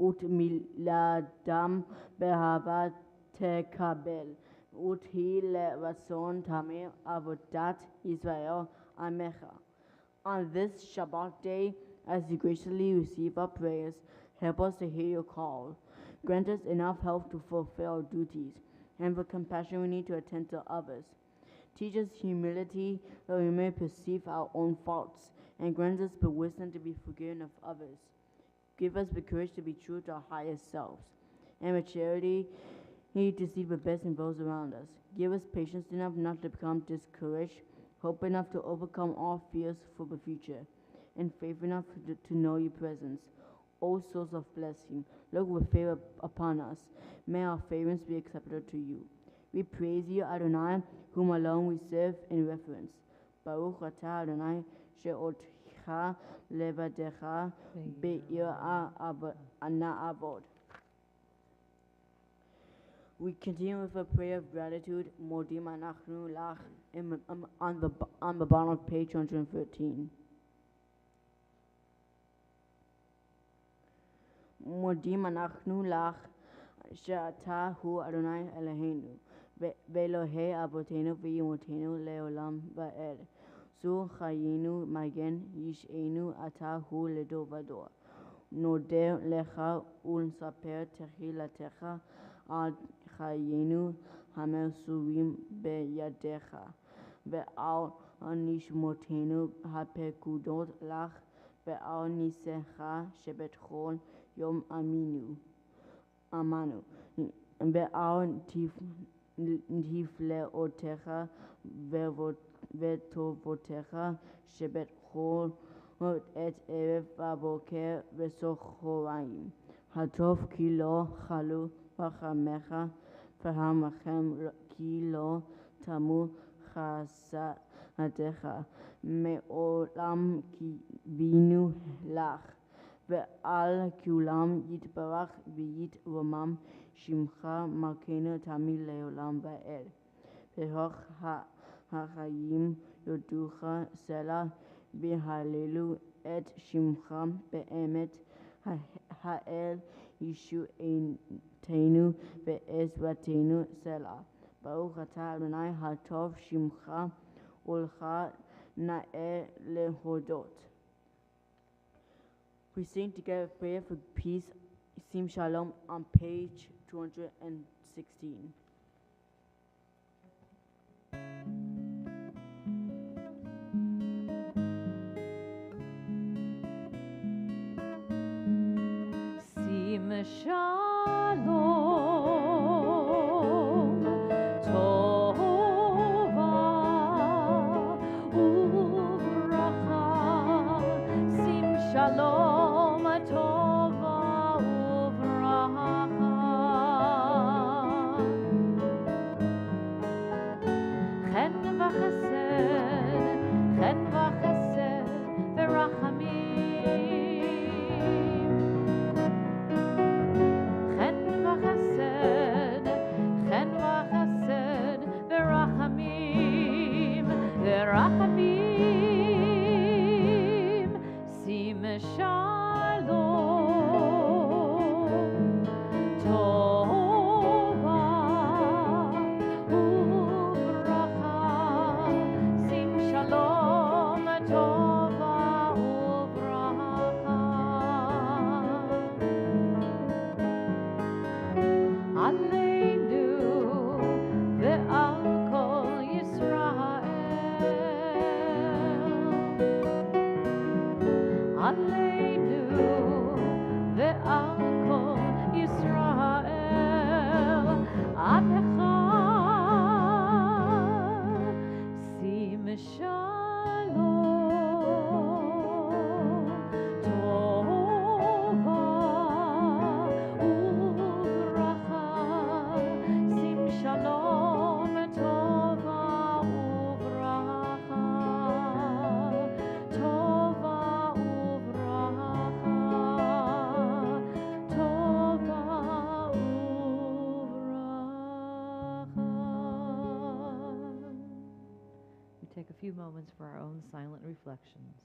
ut miladam behava tekabel ut hi le'ratzon tameh avodat Yisrael amecha. On this Shabbat day, as you graciously receive our prayers, help us to hear your call. Grant us enough health to fulfill our duties, and the compassion we need to attend to others. Teach us humility that we may perceive our own faults, and grant us the wisdom to be forgiven of others. Give us the courage to be true to our highest selves, and the charity to see the best in those around us. Give us patience enough not to become discouraged, hope enough to overcome all fears for the future, and faith enough to know your presence. O source of blessing, look with favor upon us. May our favors be acceptable to you. We praise you, Adonai, whom alone we serve in reverence. Baruch atah Adonai, she'otcha levadecha be'ira avod. We continue with a prayer of gratitude, Modim anachnu lach, on the bottom of page 113. Modim anachnu lach, she'ata hu Adonai Eloheinu, ve'Elohei avotenu ve'imotenu le'olam va'ed. Zu chayenu magen yish'enu ata hu ledor vador. Noder lecha ul'saper techilatecha al chayenu hamersurim beyadecha. Ve'al nishmotenu hapekudot lach, ve'al nisecha shebetchol Yom Amanu, ve'al tifleotecha vetovotecha shebet chol et erev v'boker v'sochoraim. Hatov ki lo chalu v'chamecha v'hamachem ki lo tamu chasadecha me'olam ki vinu lach. Ve'al kulam yitbarach v'yit romam shimcha malkeinu tamid le'olam va'ed. Ve'hoch ha'chayim yoducha selah v'halelu et shimcha be'emet ha'el yishu'etenu ve'ezratenu selah. Baruch atah Adonai hatov shimcha ulcha na'eh lehodot. We sing together prayer for peace, Sim Shalom on page 216. Sim Shalom Tova Uvracha Sim Shalom Tova Uvracha Chen v'chesed v'rachamim Chen v'chesed v'rachamim Sim Shalom Tova Uvracha Sim Shalom Tova Uvracha Aleinu ve'al kol Yisrael Aleinu ve'al kol Yisrael Amecha Sim Shalom Tova Uvracha Sim Shalom Tova Uvracha Tova Uvracha Tova Uvracha. We take a few moments for our own silent reflections.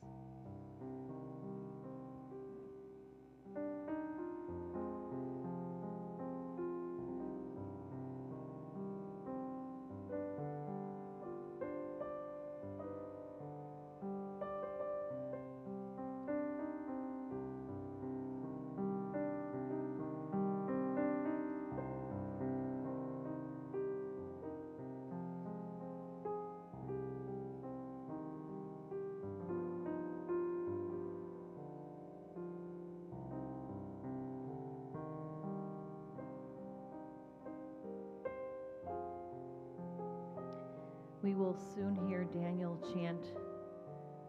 We will soon hear Daniel chant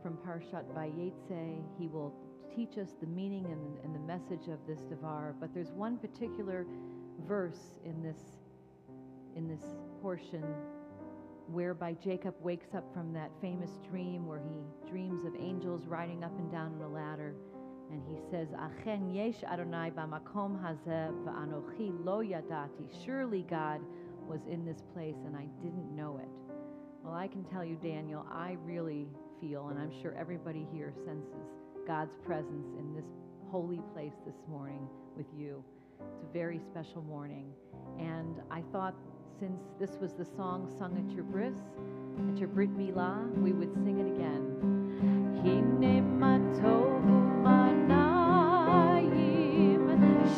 from Parshat Vayetze. He will teach us the meaning and the message of this Devar. But there's one particular verse in this portion whereby Jacob wakes up from that famous dream where he dreams of angels riding up and down on a ladder. And he says, Achen yesh Adonai b'makom hazeh v'anochi lo yadati. Surely God was in this place and I didn't know it. Well, I can tell you, Daniel, I really feel, and I'm sure everybody here senses, God's presence in this holy place this morning with you. It's a very special morning. And I thought, since this was the song sung at your bris, at your Brit Milah, we would sing it again. Hine ma tovu manayim,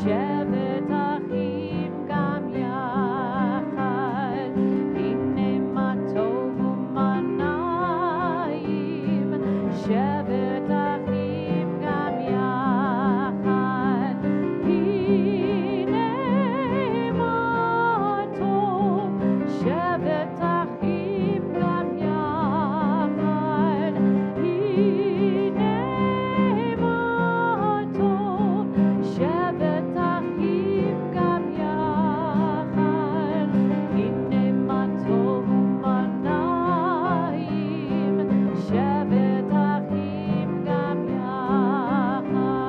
shevet achim gam yachad. Hine ma tovu manayim, shevet achim gam yachad. Hine ma tov, shevet achim gam yachad. Hine ma tov, shevet achim gam yachad. Hine ma tov manayim, shevet achim gam yachad.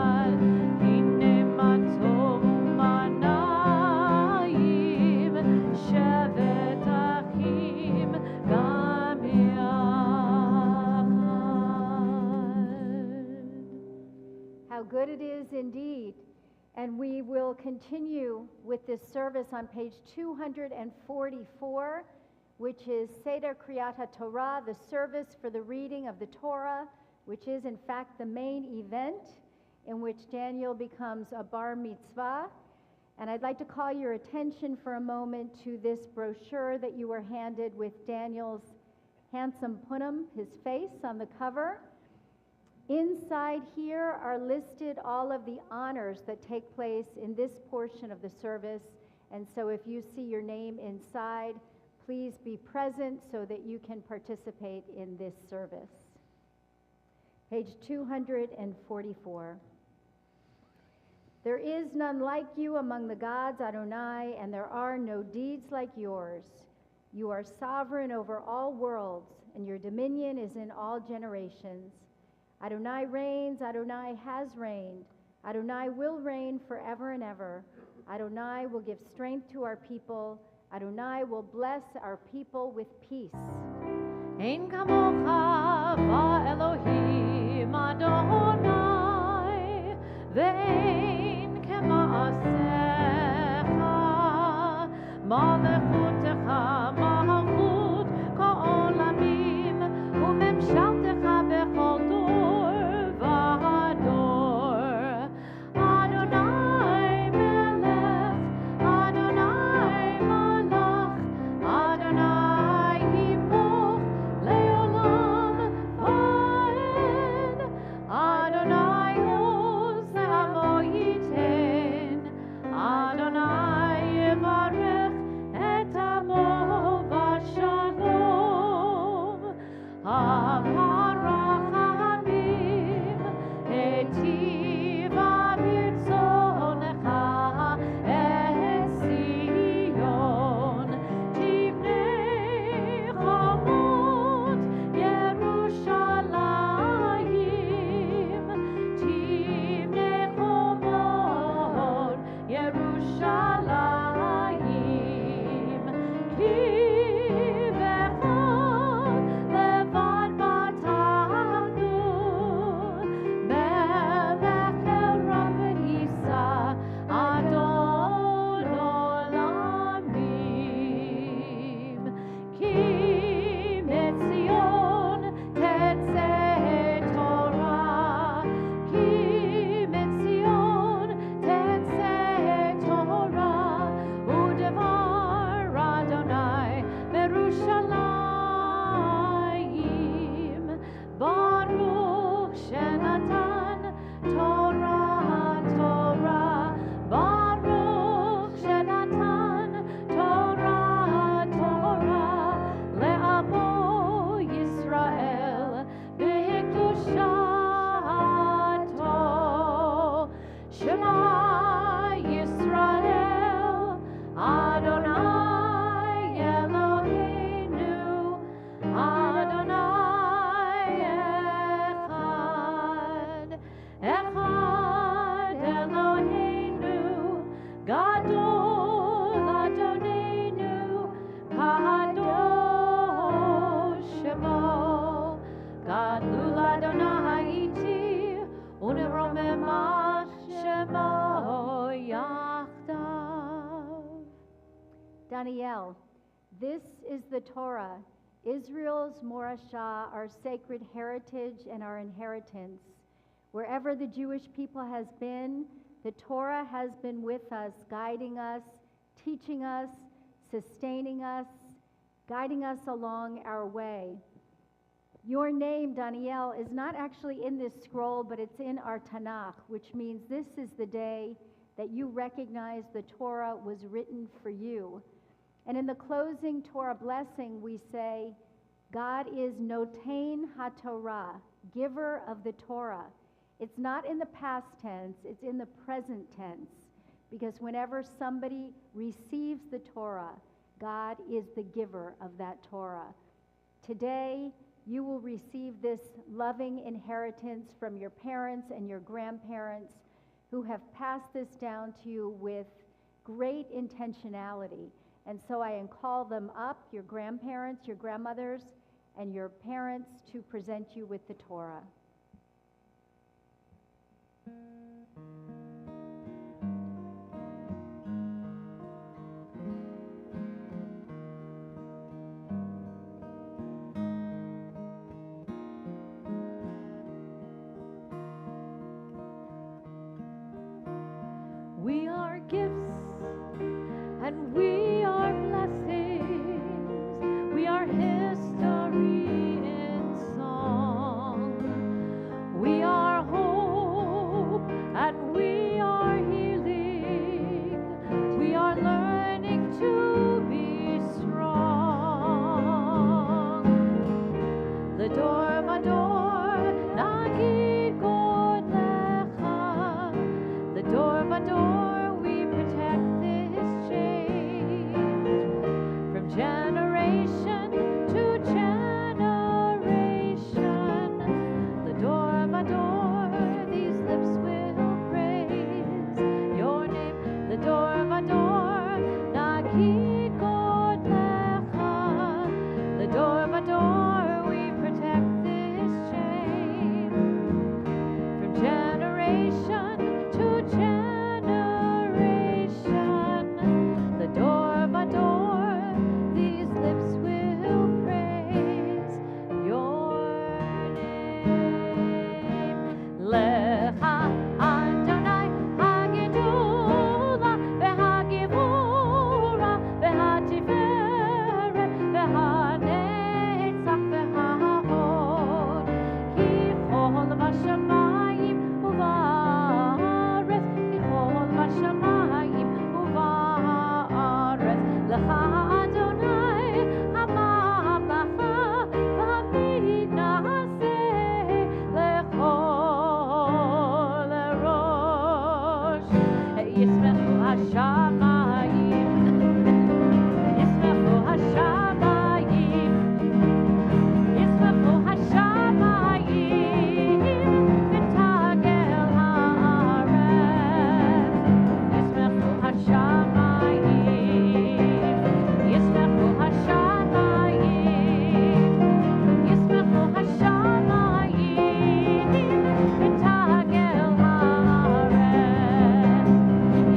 Hine ma tov manayim, shevet achim gam yachad. How good it is indeed. And we will continue with this service on page 244, which is Seder Kriyat HaTorah, the service for the reading of the Torah, which is in fact the main event in which Daniel becomes a bar mitzvah. And I'd like to call your attention for a moment to this brochure that you were handed with Daniel's handsome punim, his face on the cover. Inside here are listed all of the honors that take place in this portion of the service. And so if you see your name inside, please be present so that you can participate in this service. Page 244. There is none like you among the gods, Adonai, and there are no deeds like yours. You are sovereign over all worlds, and your dominion is in all generations. Adonai reigns, Adonai has reigned. Adonai will reign forever and ever. Adonai will give strength to our people. Adonai will bless our people with peace. Ein kamocha va'Elohim Adonai, ve'ein kema'asecha, malechutecha malchut ka'olamim, u'memshaltecha bechol dor v'dor. Adonai melech, Adonai malach, Adonai hipoch leolam va'ed. Adonai oz amo yiten, Adonai yivarech et amo v'shalom. Harachamim etiva virtzonecha es Zion, tivnei chamot Yerushalayim, tivnei chamot Yerushalayim, ki v'echad levad batachnu, melech el v'yisa, Adon olamim. Ki metzion tetzeh Torah, ki metzion tetzeh Torah, u'devar Adonai Yerushalayim. Baruch shenatan Torah, Torah, Baruch shenatan Torah, Torah, le'amo Yisrael b'kedushato. Shema Yisrael, Adonai Eloheinu, Adonai echad. Echad Eloheinu, Gadol Adonenu, Kadosh Shemo. Gadol Adonai iti, u'neromema Shemo yachdav. Daniel, this is the Torah, Israel's morashah, our sacred heritage and our inheritance. Wherever the Jewish people has been, the Torah has been with us, guiding us, teaching us, sustaining us, guiding us along our way. Your name, Daniel, is not actually in this scroll, but it's in our Tanakh, which means this is the day that you recognize the Torah was written for you. And in the closing Torah blessing, we say, God is Notain HaTorah, giver of the Torah. It's not in the past tense, it's in the present tense. Because whenever somebody receives the Torah, God is the giver of that Torah. Today, you will receive this loving inheritance from your parents and your grandparents who have passed this down to you with great intentionality. And so I call them up, your grandparents, your grandmothers, and your parents, to present you with the Torah. and we are blessings. We are history in song. We are hope and we are healing. We are learning to be strong. The door of a door, nagid god lecha. The door of a door, we protect this change from generation to generation. The door of a door, these lips will praise your name. The door of a door, nagid god lecha. The door of a door, we protect this chain from generation to generation. The door of a door, these lips will praise your name. Lecha Adonai Hagedula v'Hagevura v'Hatiferet v'Hanetzach v'Hahod Ki chol v'shamayim u'va'aretz Ki chol v'shamayim u'va'aretz Lecha Adonai hamamlacha v'hamid na'aseh lechol rosh Yismechu hashamayim Yismechu hashamayim Yismechu hashamayim v'tagel haaretz Yismechu hashamayim Yismechu hashamayim Yismechu hashamayim v'tagel haaretz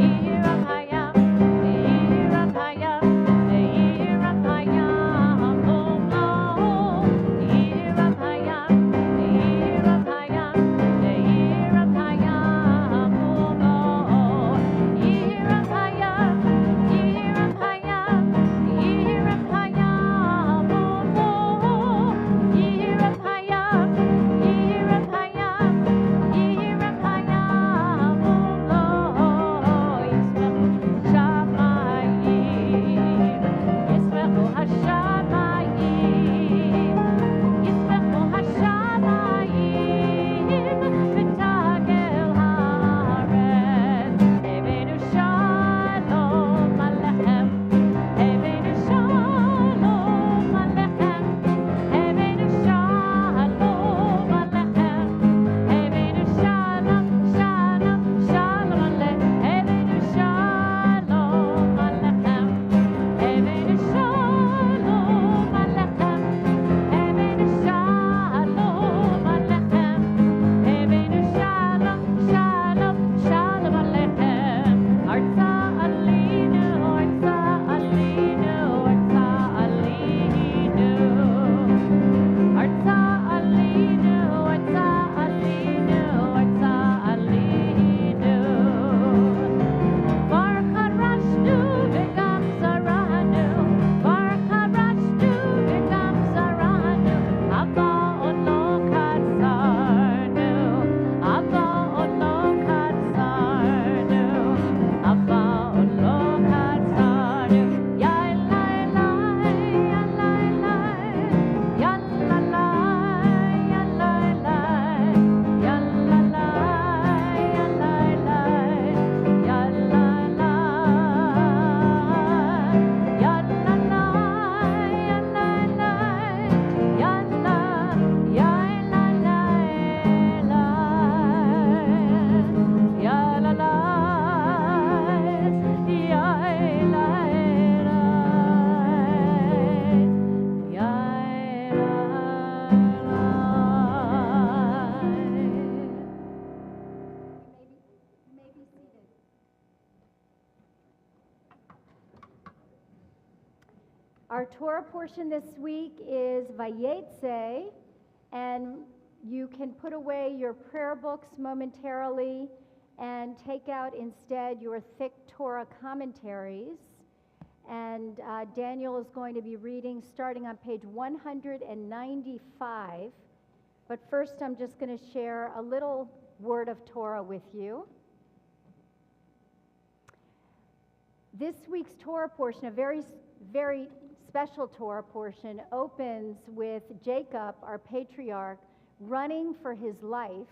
Yiram hayam, yiram hayam, yiram hayam, umlo. Yiram hayam, yiram hayam, yiram hayam, umlo. Yiram hayam, yiram hayam, yiram hayam, umlo. Yiram hayam, yiram hayam, yiram hayam, umlo. Yismechu hashamayim, Yismechu hashamayim, v'tagel haaretz. Eivenu shalom alechem, Eivenu shalom alechem, Eivenu shalom alechem, Eivenu shalom, shalom, shalom alechem, Eivenu shalom alechem, Eivenu shalom alechem, Eivenu shalom alechem, Eivenu shalom, shalom, shalom alechem. Arza alinu, arza alinu, arza alinu. Arza alinu, arza alinu, arza alinu. Baruch harashnu v'gam zaranu, Baruch harashnu v'gam zaranu. Abba olo katzarnu, Abba olo katzarnu, Abba olo katzarnu. Ya Elai, ya Elai, ya Elai, ya Elai, ya Elai, ya Elai, ya Elai, ya Our Torah portion this week is Vayetze, and you can put away your prayer books momentarily and take out instead your thick Torah commentaries. And Daniel is going to be reading starting on page 195. But first, I'm just going to share a little word of Torah with you. This week's Torah portion, a very, very special Torah portion, opens with Jacob, our patriarch, running for his life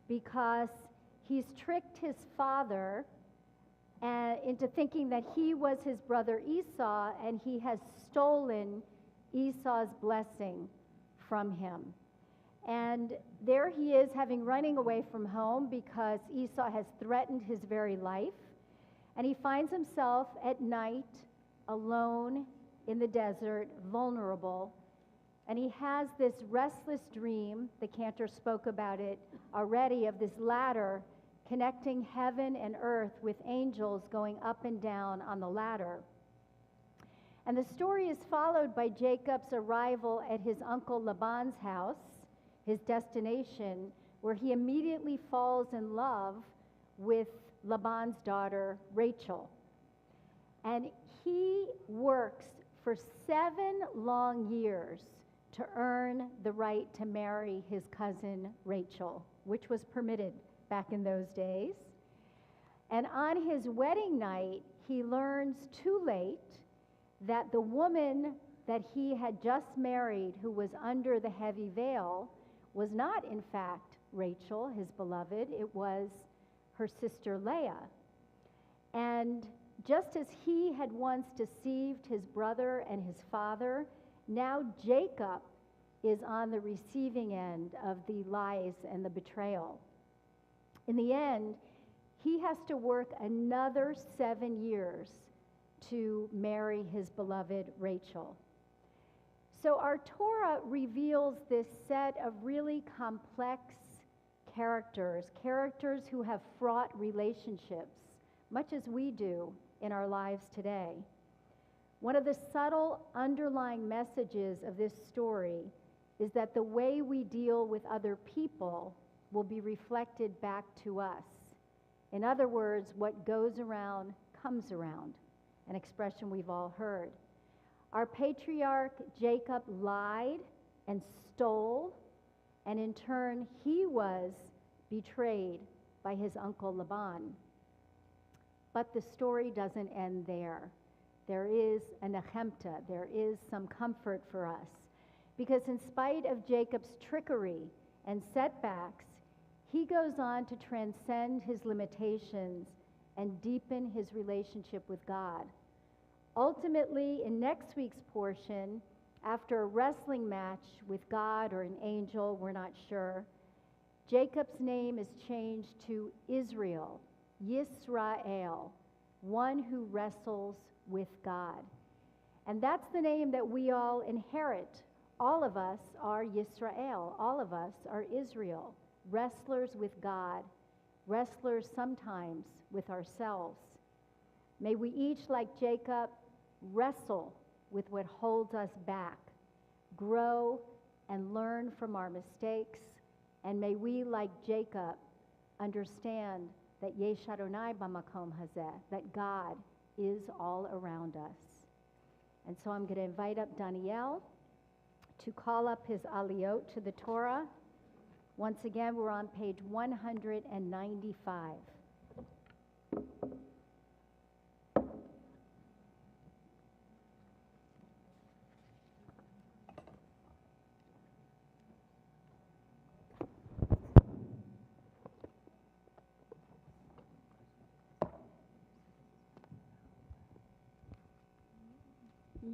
because he's tricked his father into thinking that he was his brother Esau, and he has stolen Esau's blessing from him. And there he is, running away from home because Esau has threatened his very life. And he finds himself at night, alone in the desert, vulnerable. And he has this restless dream, the cantor spoke about it already, of this ladder connecting heaven and earth with angels going up and down on the ladder. And the story is followed by Jacob's arrival at his uncle Laban's house, his destination, where he immediately falls in love with Laban's daughter, Rachel. And he works for 7 long years to earn the right to marry his cousin Rachel, which was permitted back in those days. And on his wedding night, he learns too late that the woman that he had just married, who was under the heavy veil, was not, in fact, Rachel, his beloved. It was her sister Leah. And just as he had once deceived his brother and his father, now Jacob is on the receiving end of the lies and the betrayal. In the end, he has to work another 7 years to marry his beloved Rachel. So our Torah reveals this set of really complex characters who have fraught relationships, much as we do in our lives today. One of the subtle underlying messages of this story is that the way we deal with other people will be reflected back to us. In other words, what goes around comes around, an expression we've all heard. Our patriarch Jacob lied and stole, and in turn he was betrayed by his uncle Laban. But the story doesn't end there. There is a nechemta, there is some comfort for us, because in spite of Jacob's trickery and setbacks, he goes on to transcend his limitations and deepen his relationship with God. Ultimately, in next week's portion, after a wrestling match with God or an angel, we're not sure, Jacob's name is changed to Israel, Yisrael, one who wrestles with God. And that's the name that we all inherit. All of us are Yisrael. All of us are Israel, wrestlers with God, wrestlers sometimes with ourselves. May we each, like Jacob, wrestle with what holds us back, grow and learn from our mistakes, and may we, like Jacob, understand that Yesh Adonai b'makom hazeh, that God is all around us. And so I'm going to invite up Daniel to call up his aliyot to the Torah. Once again, we're on page 195.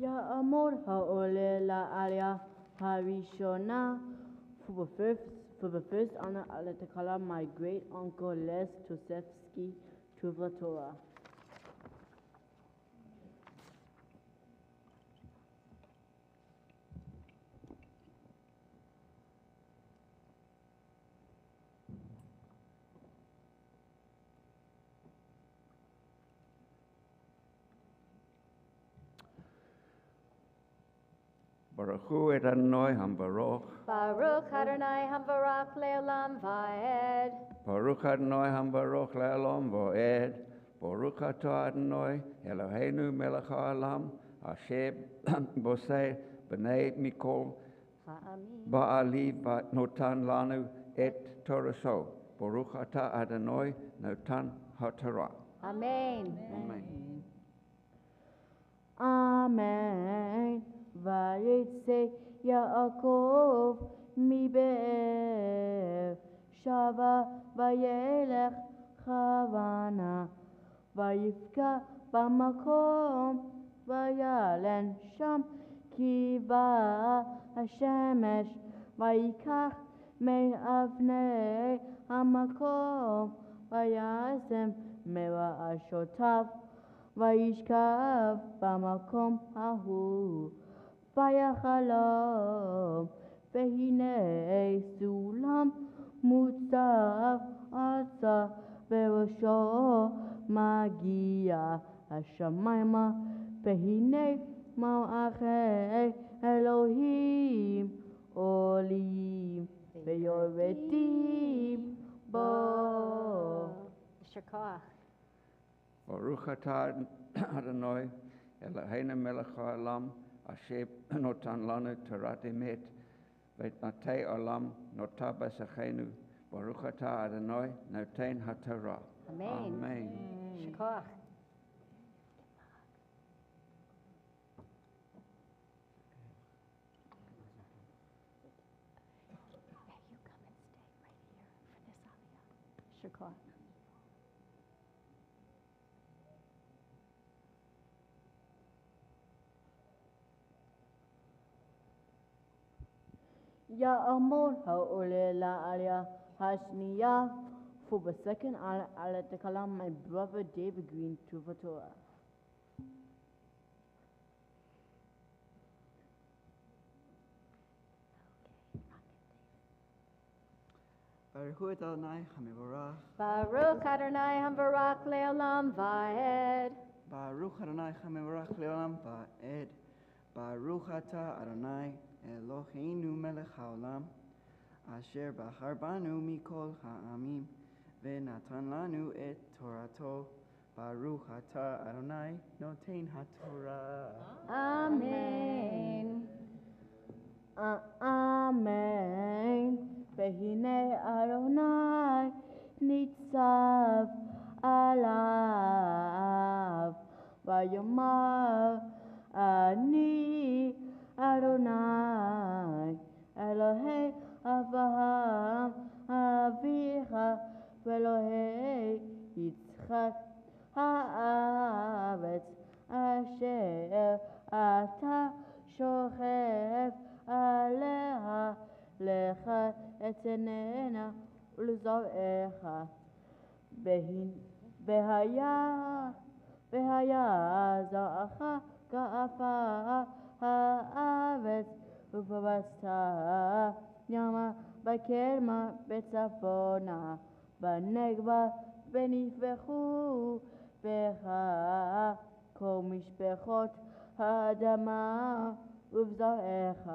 Ya'amor ha'ole la'alia harishona. For the first honor, I'd like to call out my great uncle Les Tosefsky to the Torah. Baruch Hu Adonai HaBaruch. Baruch Adonai Hamvarach Le'olam Va'ed. Baruch Adonai HaBaruch Le'olam Va'ed. Baruch atah Adonai, Eloheinu melech haolam, asher boseh b'nei mikol, ba'ali notan lanu et toraso. Baruch atah Adonai, notan haTorah. Amen. Amen. Amen. Vayetze Yaakov mi be'er shava vayelech chavana vayifka bamakom vayalen sham ki ba hashemesh vayikach me avnei hamakom vayasem meva ashotav וישכב במקום ההוא, ויחלום, והנה סולם מוצב ארצה, בראשו מגיע השמיימה, והנה מלאכי אלוהים עולים ויורדים בו. Shakach. Baruch atah Adonai, Eloheinu melech haolam, asher notan lanu Torat emet, v'natei olam notah b'sachenu. Baruch atah Adonai, noten haTorah. Amen. Amen. Shakach. Shakach. יעמוד העולה לעלייה השנייה, for the second I'll declare my brother David Green to the Torah. Baruch Adonai HaMevorach. Baruch Adonai Hamvarach Leolam Vaed. Baruch Adonai HaMevorach Leolam Va'ed. Baruch Atah Adonai Eloheinu melech haolam, asher bachar banu mikol ha'amim, ve'natan lanu et Torato. Baruch Atah Adonai noten haTorah. Amen. Amen. והנה אדוני ניצב עליו, ויאמר אני אדוני אלוהי אברהם אביך ואלוהי יצחק, הארץ אשר אתה שוכב עליה לך אתננה ולזרעך. והיה זרעך כעפר הארץ, ופרסת ימה בקדמה בצפונה, בנגבה ונפתחו בך כל משפחות האדמה ובזרעך.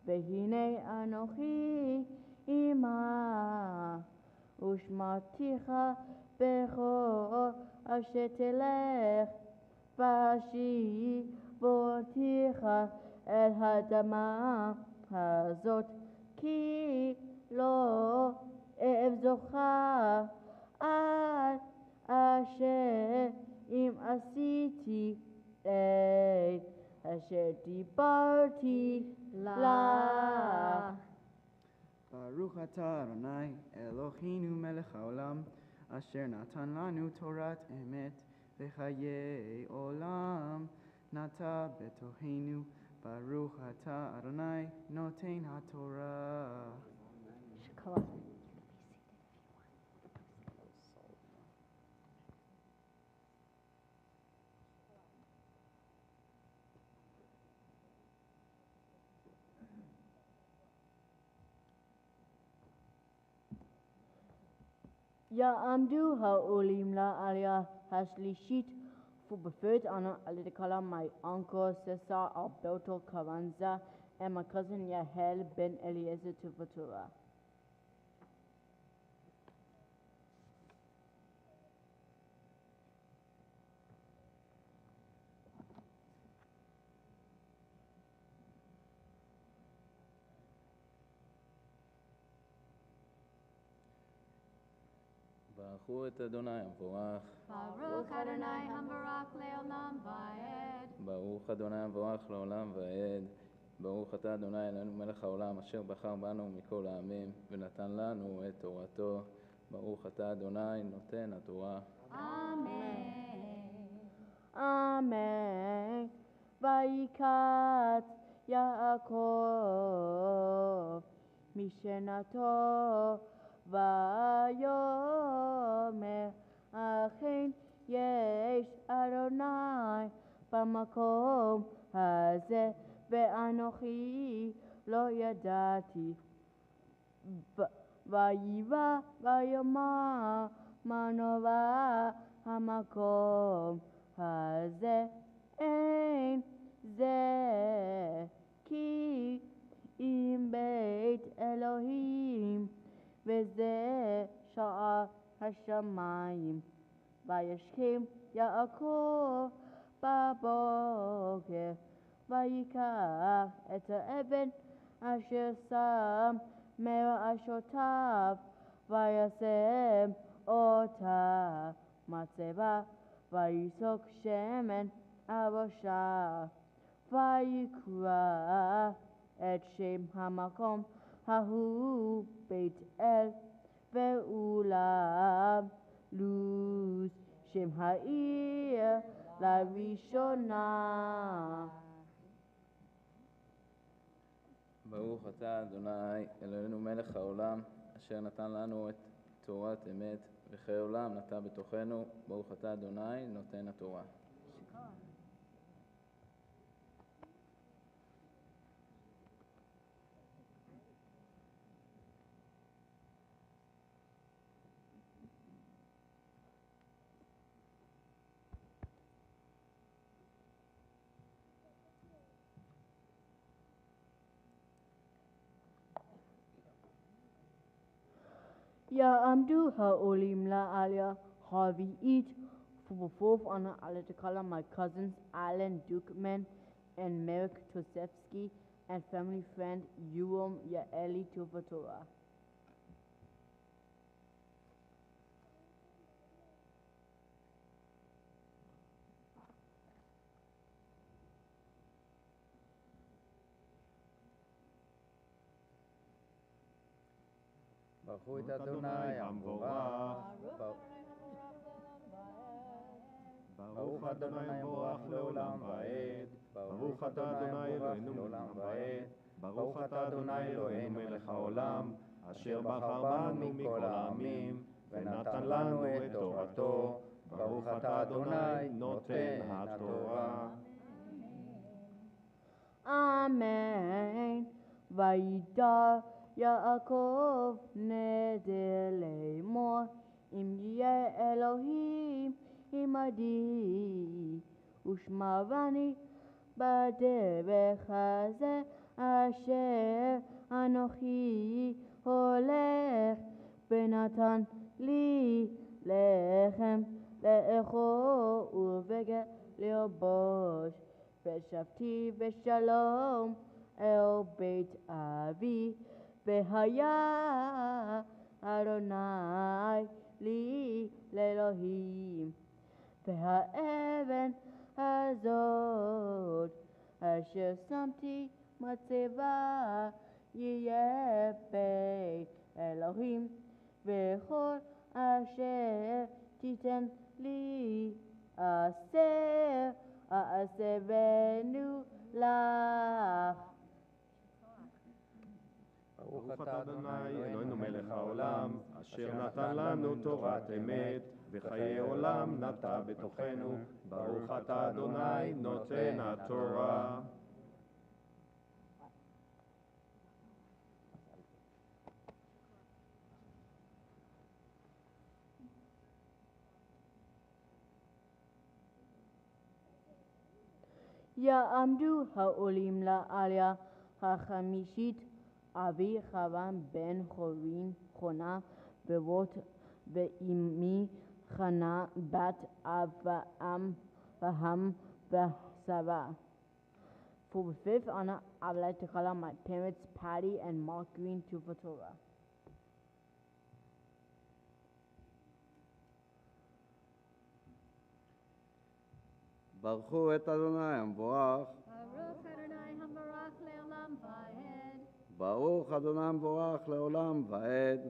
והנה אנוכי עמה, ושמרתיך בכל אשר תלך, והשיבותיך אל האדמה הזאת, כי לא אעזבך עד אשר אם עשיתי את אשר דיברתי לך. Baruch atah Adonai Eloheinu melech haolam, asher natan lanu Torat emet, v'chayei olam nata betohenu. Baruch atah Adonai noten haTorah. Shakach. יעמדו העולים לעלייה השלישית, ובפרט אנו על דקלה my uncle Cesar Alberto Carranza and my cousin Yahel Ben Eliezer to the Torah. ברכו את אדוני המבורך. Baruch Adonai Hambarak Leolam Vaed. ברוך אדוני המבורך לעולם ועד. ברוך אתה אדוני אלוהינו מלך העולם אשר בחר בנו מכל העמים ונתן לנו את תורתו. ברוך אתה אדוני נותן התורה. Amen. Amen. ויקץ יעקב משנתו ויאמר אכן יש אדוני במקום הזה ואנוכי לא ידעתי. ויבא ויאמר מה נורא המקום הזה אין זה כי אם בית אלוהים וזה שער השמיים. וישכם יעקב בבוקר ויקח את האבן אשר שם מראשותיו וישם אותה מצבה ויסוק שמן על ראשה ויקרא את שם המקום ההוא בית אל ואולם לוז שם העיר לראשונה. ברוך אתה אדוני אלוהינו מלך העולם אשר נתן לנו את תורת אמת וחיי עולם נטע בתוכנו. ברוך אתה אדוני נותן התורה. יעמדו העולים לעלייה הרביעית for the fourth honor עלה תקלה my cousins Alan Dukeman and Merrick Tosefsky and family friend Yuram Yaeli Tuvatora. ברכו את אדוני המבורך. ברוך אדוני המבורך לעולם ועד. ברוך אתה אדוני אלוהינו לעולם ועד. ברוך אתה אדוני אלוהינו מלך העולם אשר בחר בנו מכל העמים ונתן לנו את תורתו. ברוך אתה אדוני נותן התורה. אמן. וידע יעקב נדר לאמור אם יהיה אלוהים עמדי ושמרני בדרך הזה אשר אנוכי הולך ונתן לי לחם לאכול ובגד ללבוש ושבתי בשלום אל בית אבי והיה אדוני לי לאלוהים. והאבן הזאת אשר שמתי מצבה יהיה בית אלוהים וכל אשר תיתן לי אעשה בנו לך. ברוך אתה אדוני אלוהינו מלך העולם אשר נתן לנו תורת אמת וחיי עולם נטע בתוכנו. ברוך אתה אדוני נותן התורה. יעמדו העולים לעלייה החמישית אבי חרן בן חונה ורות ואמי חנה בת אברהם ושרה. For the fifth honor, I would like to call on my parents Patty and Mark Green to Torah. ברכו את אדוני המבורך. Baruch Adonai Hamarach Le'olam Va'ed. ברוך אדוני המבורך לעולם ועד.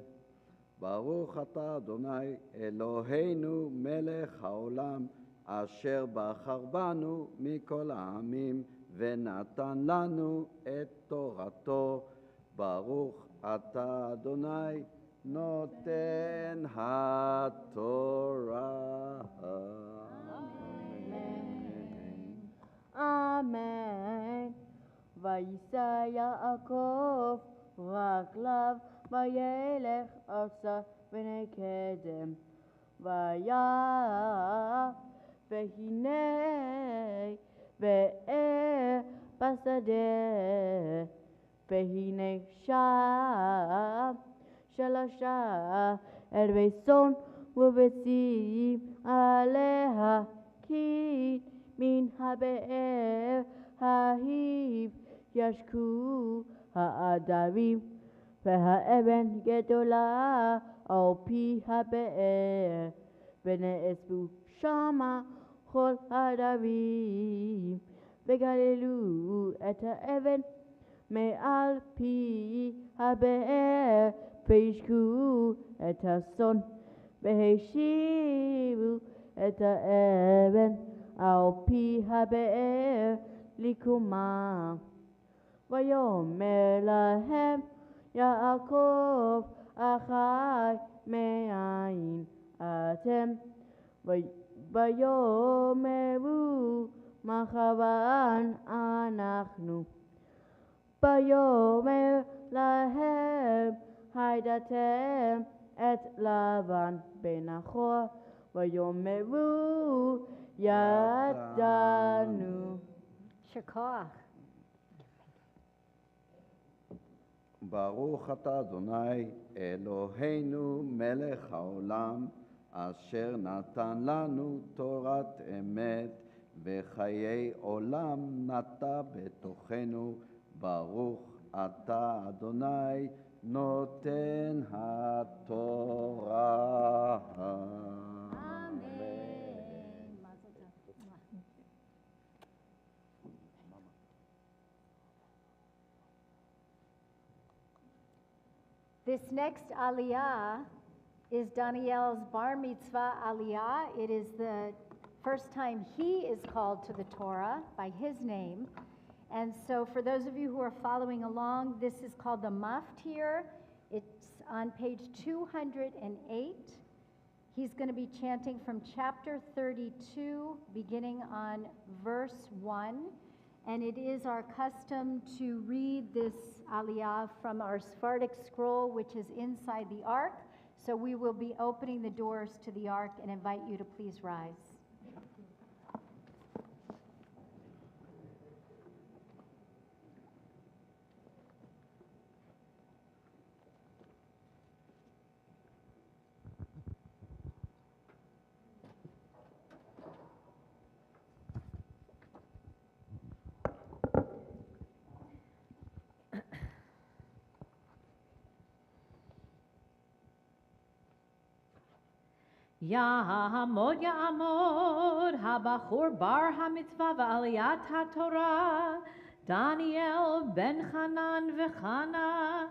ברוך אתה אדוני אלוהינו מלך העולם, אשר בחר בנו מכל העמים ונתן לנו את תורתו. ברוך אתה אדוני נותן התורה. אמן. ויישא יעקב רגליו וילך ארצה בני קדם. והנה באר בשדה, והנה שם שלושה ערבי צאן וביצים עליה, כי מן הבאר ההיא ישקו העדרים, והאבן גדולה על פי הבאר, ונאספו שמה כל העדרים, וגללו את האבן מעל פי הבאר, וישקו את הצאן, והשיבו את האבן על פי הבאר לקומה. ויאמר להם יעקב, אחי מאין אתם? ויאמרו מחבן אנחנו. ויאמר להם, הידעתם את לבן בן נחור? ויאמרו ידענו. Shakach. ברוך אתה אדוני אלוהינו מלך העולם, אשר נתן לנו תורת אמת וחיי עולם נטע בתוכנו. ברוך אתה אדוני נותן התורה. This next aliyah is Daniel's bar mitzvah aliyah. It is the first time he is called to the Torah by his name. And so for those of you who are following along, this is called the maftir. It's on page 208. He's going to be chanting from chapter 32, beginning on verse 1. And it is our custom to read this aliyah from our Sephardic scroll, which is inside the ark. So we will be opening the doors to the ark and invite you to please rise. יעמוד יעמוד הבחור בר המצווה ועליית התורה, דניאל בן חנן וחנה,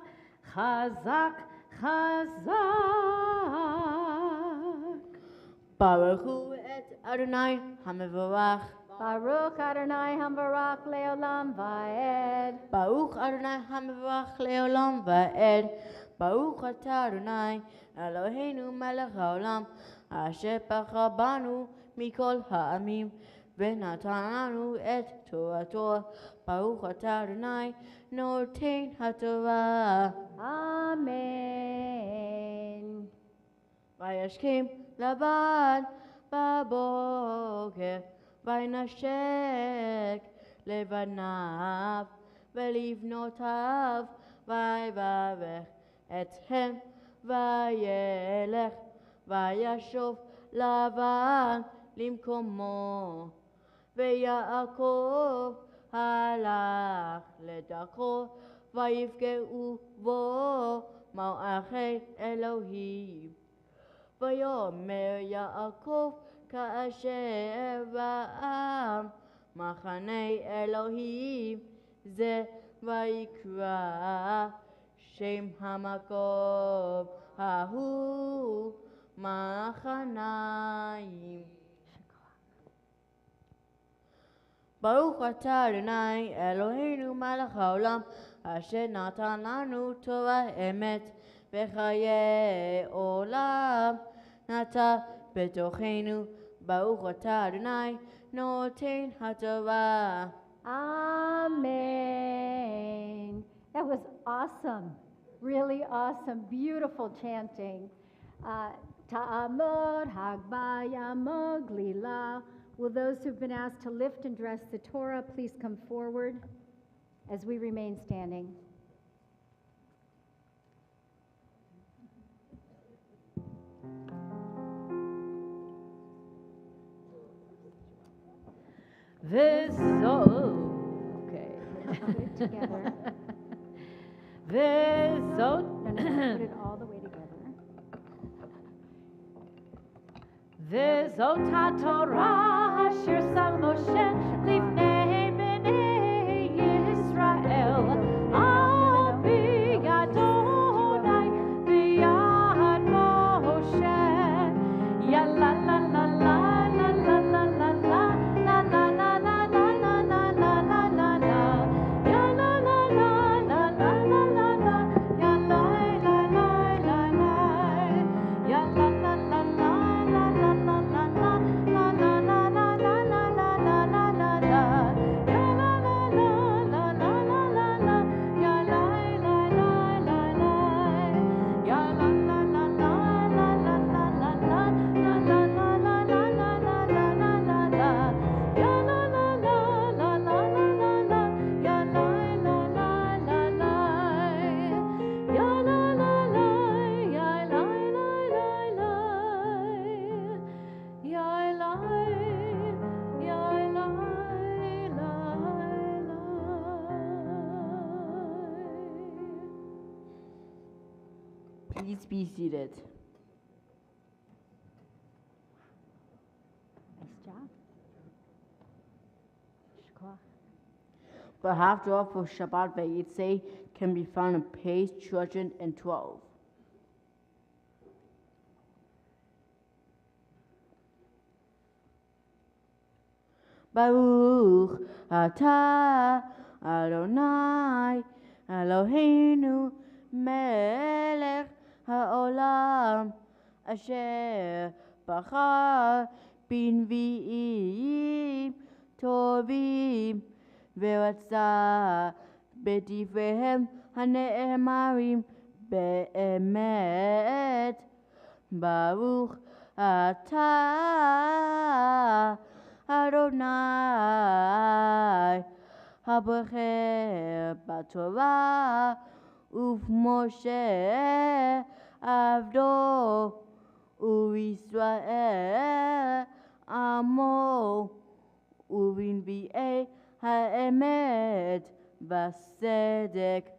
חזק חזק. ברכו את אדוני המבורך. Baruch Adonai Hamvarach Leolam Va'ed. ברוך אדוני המבורך לעולם ועד. ברוך אתה אדוני אלוהינו מלך העולם, אשר בחר בנו מכל העמים ונתן לנו את תורתו. ברוך אתה אדוני נותן התורה. Amen. וישכם לבן בבוקר, וינשק לבניו ולבנותיו, ויברך אתהם, וילך וישוב לבן למקומו. ויעקב הלך לדרכו, ויפגעו בו מלאכי אלוהים. ויאמר יעקב כאשר ראה מחנה אלוהים זה ויקרא שם המקום ההוא מחניים. ברוך אתה אדוני אלוהינו מלך העולם אשר נתן לנו תורה אמת וחיי עולם נטע בתוכנו. ברוך אתה אדוני נותן התורה. Amen. That was awesome. Really awesome. Beautiful chanting. Ta'amod Hagbaya Moglila. Will those who've been asked to lift and dress the Torah please come forward as we remain standing? Okay. Put it together. This No, put it all the way together. וזאת התורה אשר שם משה לפני בני ישראל על פי אדוני ביד משה. יא לה לה לה לה לה לה לה לה לה לה לה לה לה לה לה לה לה לה לה יא לה לה לה לה לה לה לה לה יא לה לה לה לה לה יא לה לה לה לה Please be seated. Nice job. Shkoach. The half draw for Shabbat Vayitze can be found on page 212. Baruch atah Adonai Eloheinu melech haolam asher bachar בנביאים טובים ורצה בדבריהם הנאמרים באמת. ברוך אתה אדוני הבוחר בתורה ובמשה עבדו ובישראל עמו ובנביאי האמת והצדק.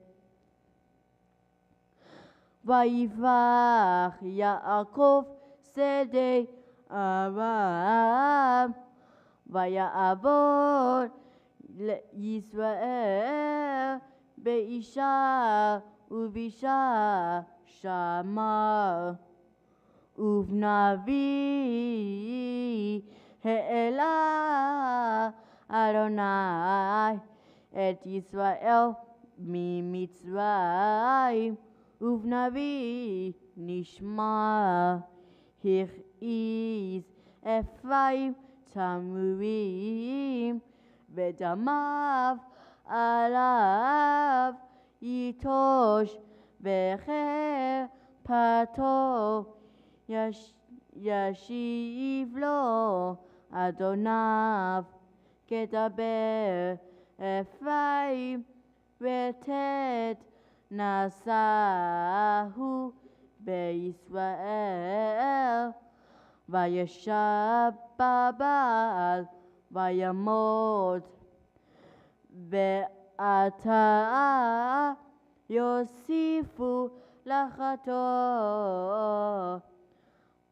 ויפח יעקב שדה אברהם ויעבור לישראל באישה ובאישה שמר ובנביא העלה אדוני את ישראל ממצרים ובנביא נשמע הכעיס אפרים תמרורים ודמיו עליו יטוש בחרפתו ישיב לו אדוניו כדבר אפרים ותת נשאהו בישראל וישב בבעל וימות ועתה יוסיפו לחתו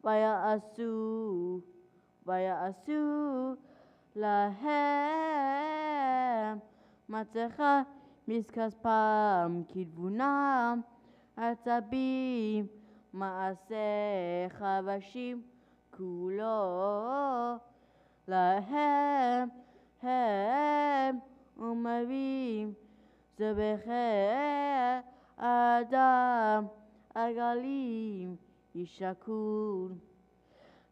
ויעשו ויעשו להם מסכה מכספם כתבונם עצבים מעשה חבשים כולו להם הם ומביאים זבחי אדם עגלים ישקון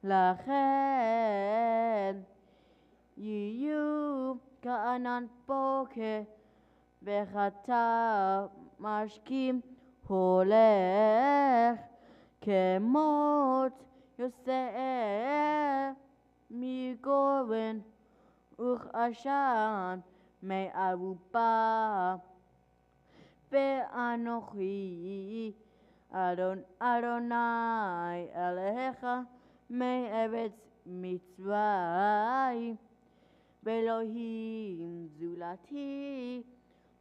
לכן יהיו כענן בוקר וחטא משקים הולך כמות יוסף מגורן וכעשן מערובה ואנוכי אדוני אלוהיך מארץ מצרים ואלוהים זולתי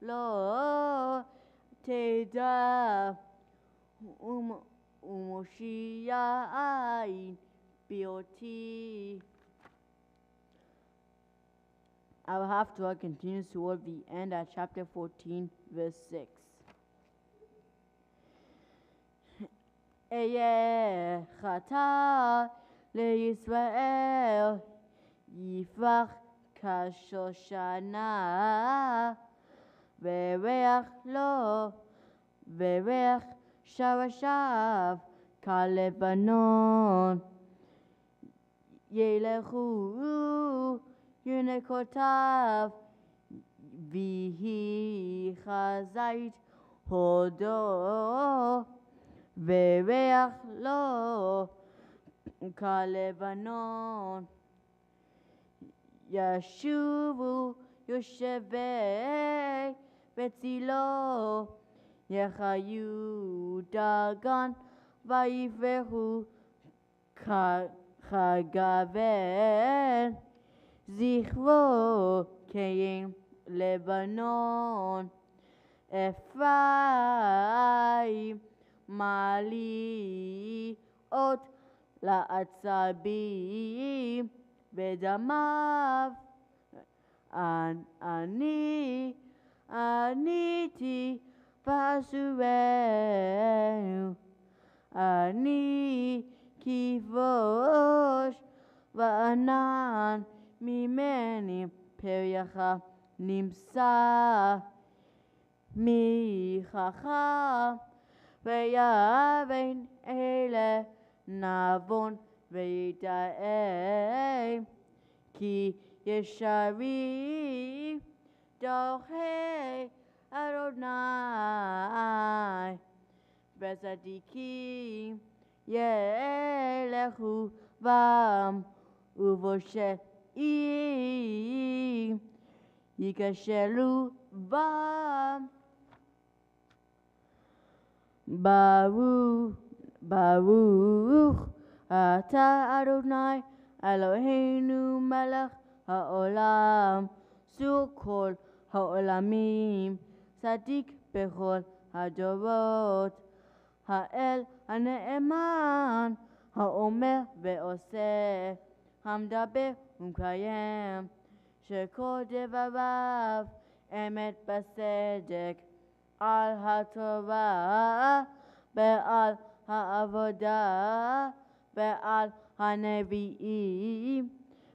לא תדע ומושיע עין באותי. Our Haftorah continues toward the end at chapter 14, verse 6. אהיה חטא לישראל יפרח כשושנה וריח לו וריח שרשיו כלבנון ילכו ינקותיו ויהי כזית הודו וריח לו כלבנון ישובו יושבי בצילו יחיו דגן ויברחו כגוון זכרו כעין לבנון אפרים מליאות לעצבים בדמיו אני עניתי ואסורנו אני כבוש וענן ממני פרייך נמצא מחכם ויבן אלה נבון וידעם כי ישרים דרכי אדוני וצדיקים ילכו בם ופושעים ייכשלו בם. ברוך אתה אדוני אלוהינו מלך העולם צור כל העולמים צדיק בכל הדורות האל הנאמן האומר ועושה המדבר ומקיים שכל דבריו אמת בסדק על התורה ועל העבודה ועל הנביאים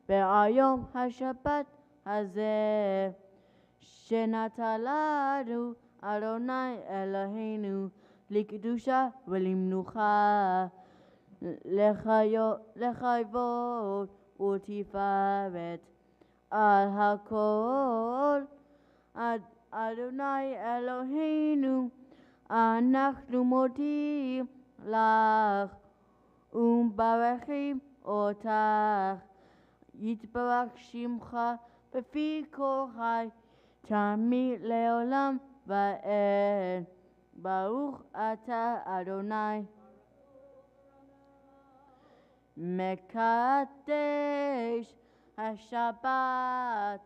ועל יום השבת הזה שנתן לנו אדוני אלוהינו לקדושה ולמנוחה לכבוד ותפארת על הכל אדוני אלוהינו אנחנו מודים לך ומברכים אותך יתברך שמך בפי כל חי תמיד לעולם ועד ברוך אתה אדוני מקדש השבת.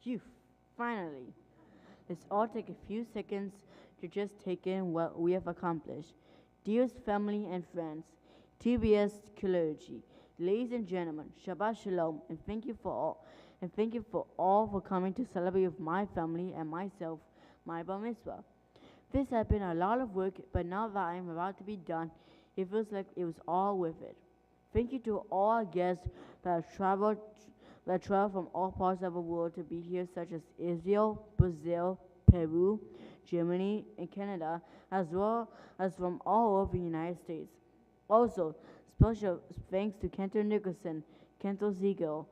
Phew, finally. Let's all take a few seconds to to just take in what we have accomplished. Dearest family and friends, TBS clergy, ladies and gentlemen, Shabbat Shalom, and thank you for all for coming to celebrate with my family and myself, my Bar Mitzvah. This has been a lot of work, but now that I am about to be done, it feels like it was all worth it. Thank you to all our guests that traveled from all parts of the world to be here, such as Israel, Brazil, Peru, Germany, and Canada, as well as from all over the United States. Also, special thanks to Kentor Nicholson, Kento Ziegel,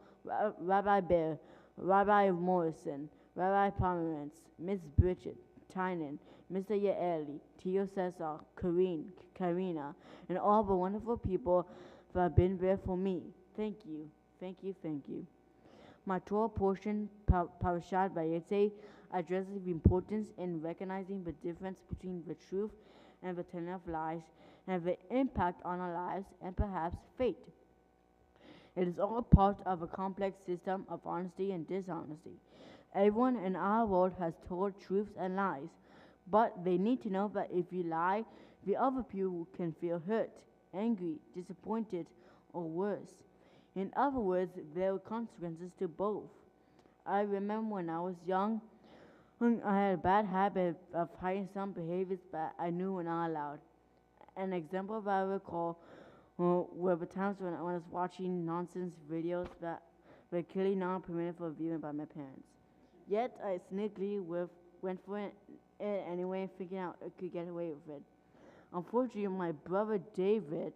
Rabbi Bear, Rabbi Morrison, Rabbi Pomerantz, Miss Bridget, Tynan, Mr. Yaeli, Tio Cesar, Karina, and all the wonderful people that have been there for me. Thank you, thank you, thank you. My Torah portion, Parashat Vayetze, addresses the importance in recognizing the difference between the truth and the telling of lies, and the impact on our lives and perhaps fate. It is all part of a complex system of honesty and dishonesty. Everyone in our world has told truths and lies, but they need to know that if you lie, the other people can feel hurt, angry, disappointed, or worse. In other words, there are consequences to both. I remember when I was young, I had a bad habit of hiding some behaviors that I knew were not allowed. An example that I recall were the times when I was watching nonsense videos that were clearly not permitted for viewing by my parents. Yet I sneakily went for it anyway, thinking I could get away with it. Unfortunately, my brother David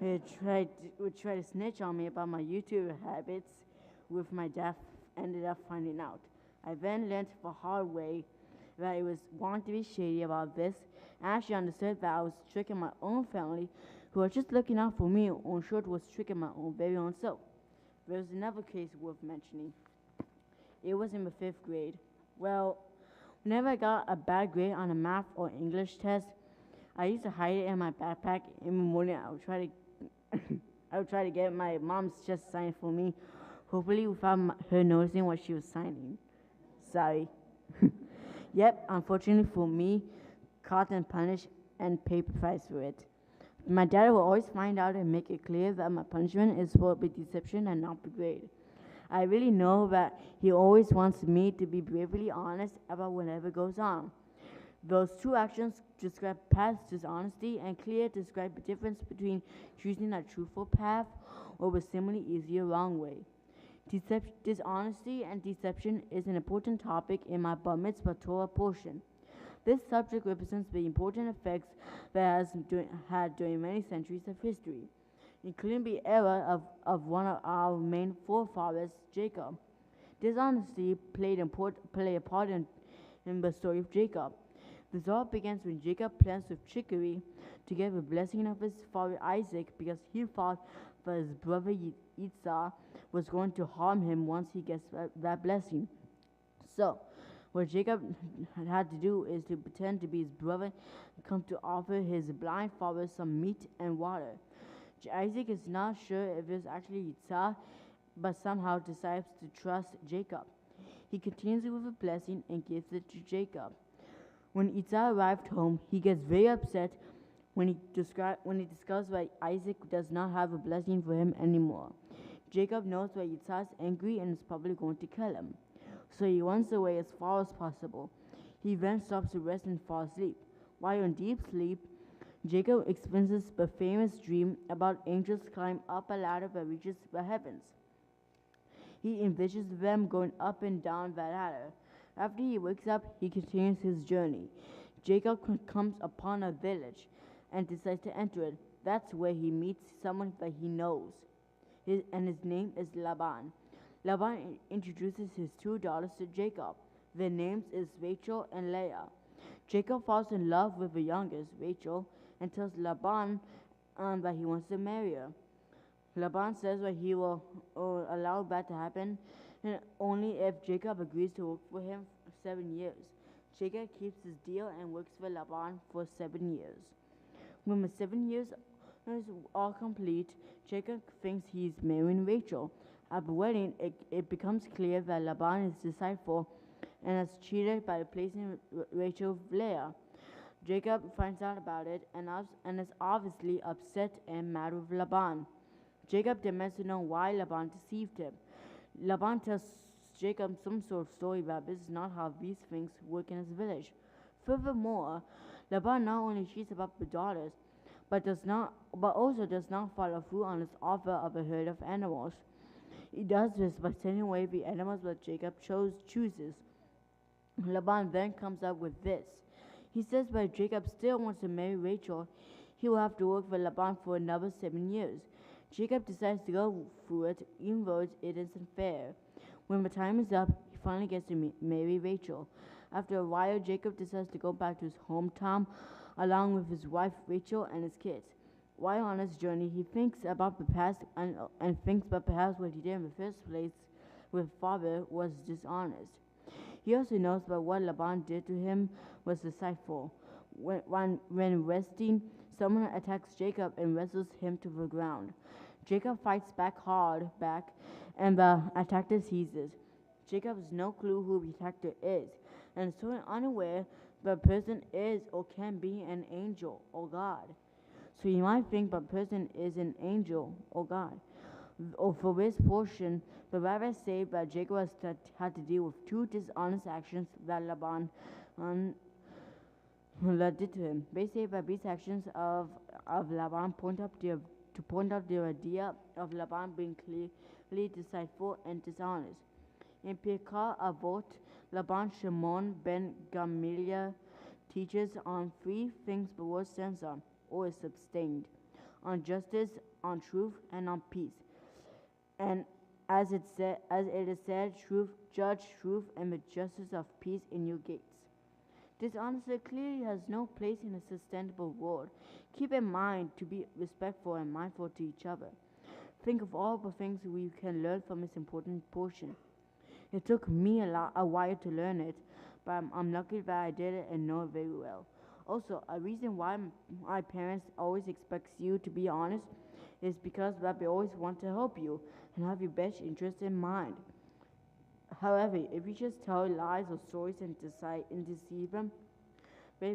would try to snitch on me about my YouTube habits, with my dad ended up finding out. I then learned the hard way that it was wrong to be shady about this. I actually understood that I was tricking my own family, who were just looking out for me, or in short, was tricking my own very own self. There's another case worth mentioning. It was in the 5th grade. Well, whenever I got a bad grade on a math or English test, I used to hide it in my backpack. In the morning, I would try to get my mom's just sign for me, hopefully without her noticing what she was signing. Sorry. Yep, unfortunately for me, caught and punished and paid the price for it. My dad will always find out and make it clear that my punishment is for the deception and not the grade. I really know that he always wants me to be bravely honest about whatever goes on. Those two actions describe past dishonesty and clearly describe the difference between choosing a truthful path or the similarly easier wrong way. Dishonesty and deception is an important topic in my Bar Mitzvah Torah portion. This subject represents the important effects that has had during many centuries of history, including the era of one of our main forefathers, Jacob. Dishonesty played a part in the story of Jacob. This all begins when Jacob plans with trickery to get the blessing of his father Isaac, because he thought that his brother Esau was going to harm him once he gets that blessing. So, what Jacob had to do is to pretend to be his brother and come to offer his blind father some meat and water. Isaac is not sure if it was actually Esau, but somehow decides to trust Jacob. He continues with the blessing and gives it to Jacob. When Esau arrived home, he gets very upset when he discovers that Isaac does not have a blessing for him anymore. Jacob knows that Esau is angry and is probably going to kill him, so he runs away as far as possible. He then stops to rest and fall asleep. While in deep sleep, Jacob experiences the famous dream about angels climbing up a ladder that reaches the heavens. He envisions them going up and down the ladder. After he wakes up, he continues his journey. Jacob comes upon a village and decides to enter it. That's where he meets someone that he knows, and his name is Laban. Laban introduces his 2 daughters to Jacob. Their names is Rachel and Leah. Jacob falls in love with the youngest, Rachel, and tells Laban that he wants to marry her. Laban says that he will allow that to happen and only if Jacob agrees to work for him for 7 years. Jacob keeps his deal and works for Laban for 7 years. When the 7 years is all complete, Jacob thinks he's marrying Rachel. At the wedding, it becomes clear that Laban is deceitful and has cheated by replacing Rachel with Leah. Jacob finds out about it and is obviously upset and mad with Laban. Jacob demands to know why Laban deceived him. Laban tells Jacob some sort of story about this is not how these things work in his village. Furthermore, Laban not only cheats about the daughters, but also does not follow through on his offer of a herd of animals. He does this by sending away the animals that Jacob chooses. Laban then comes up with this. He says that Jacob still wants to marry Rachel, he will have to work for Laban for another 7 years. Jacob decides to go through it, even though it isn't fair. When the time is up, he finally gets to marry Rachel. After a while, Jacob decides to go back to his hometown along with his wife Rachel and his kids. While on his journey, he thinks about the past and thinks that perhaps what he did in the first place with father was dishonest. He also knows that what Laban did to him was deceitful. When resting, someone attacks Jacob and wrestles him to the ground. Jacob fights hard back, and the attacker seizes. Jacob has no clue who the attacker is, and is totally unaware that the person is or can be an angel or God. So you might think that person is an angel or God. Or for this portion, the rabbis say that Jacob had to deal with two dishonest actions that Laban did to him. They say that these actions of Laban point out the idea of Laban being clearly deceitful and dishonest. In Pirkei Avot, Laban Shimon ben Gamaliel teaches on three things the word stands on, or is abstained: on justice, on truth, and on peace. And as it is said, judge truth and the justice of peace in your gates. Dishonesty clearly has no place in a sustainable world. Keep in mind to be respectful and mindful to each other. Think of all the things we can learn from this important portion. It took me a while to learn it, but I'm lucky that I did it and know it very well. Also, a reason why my parents always expect you to be honest is because that they always want to help you and have your best interest in mind. However, if you just tell lies or stories and deceive them, they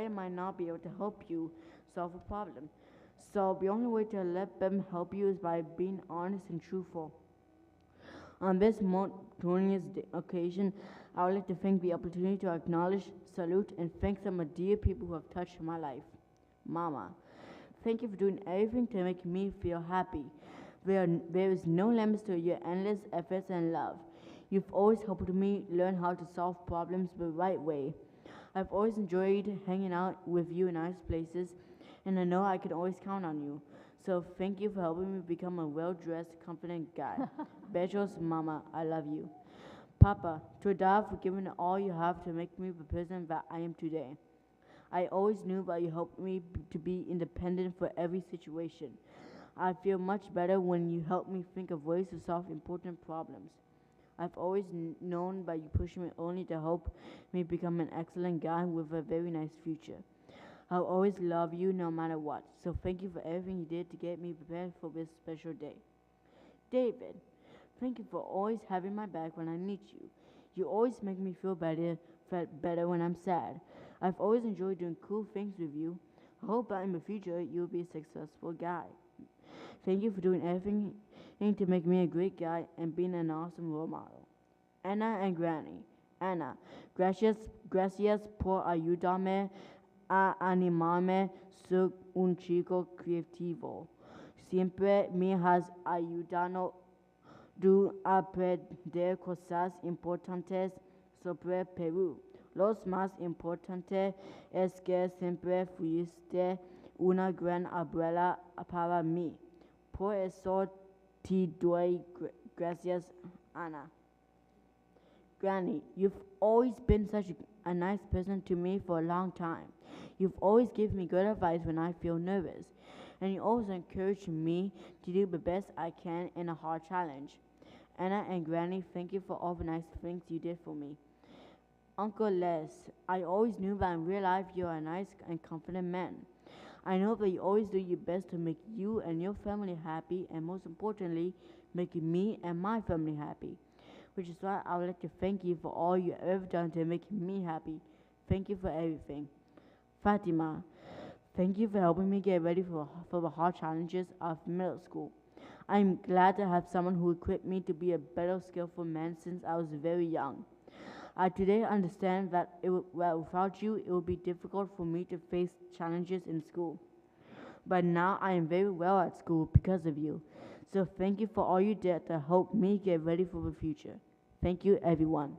might not be able to help you solve a problem. So the only way to let them help you is by being honest and truthful. On this momentous occasion, I would like to thank the opportunity to acknowledge, salute, and thank some of the dear people who have touched my life. Mama, thank you for doing everything to make me feel happy. There is no limits to your endless efforts and love. You've always helped me learn how to solve problems the right way. I've always enjoyed hanging out with you in nice places, and I know I can always count on you. So thank you for helping me become a well-dressed, confident guy. Beijos, Mama, I love you. Papa, Toda for giving all you have to make me the person that I am today. I always knew that you helped me to be independent for every situation. I feel much better when you help me think of ways to solve important problems. I've always known that you push me only to help me become an excellent guy with a very nice future. I'll always love you no matter what, so thank you for everything you did to get me prepared for this special day. David, thank you for always having my back when I need you. You always make me feel better when I'm sad. I've always enjoyed doing cool things with you. I hope that in the future you'll be a successful guy. Thank you for doing everything to make me a great guy and being an awesome role model. Anna and Granny. Anna, gracias por ayudarme a animarme ser un chico creativo. Siempre me has ayudado a aprender cosas importantes sobre Perú. Lo más importante es que siempre fuiste una gran abuela para mí. Por eso te doy gracias, Ana. Granny, you've always been such a nice person to me for a long time. You've always given me good advice when I feel nervous, and you always encourage me to do the best I can in a hard challenge. Anna and Granny, thank you for all the nice things you did for me. Uncle Les, I always knew that in real life you're a nice and confident man. I know that you always do your best to make you and your family happy, and most importantly, making me and my family happy. Which is why I would like to thank you for all you ever done to make me happy. Thank you for everything. Fatima, thank you for helping me get ready for the hard challenges of middle school. I'm glad to have someone who equipped me to be a better, skillful man since I was very young. I today understand that without you, it would be difficult for me to face challenges in school. But now I am very well at school because of you. So thank you for all you did to help me get ready for the future. Thank you, everyone.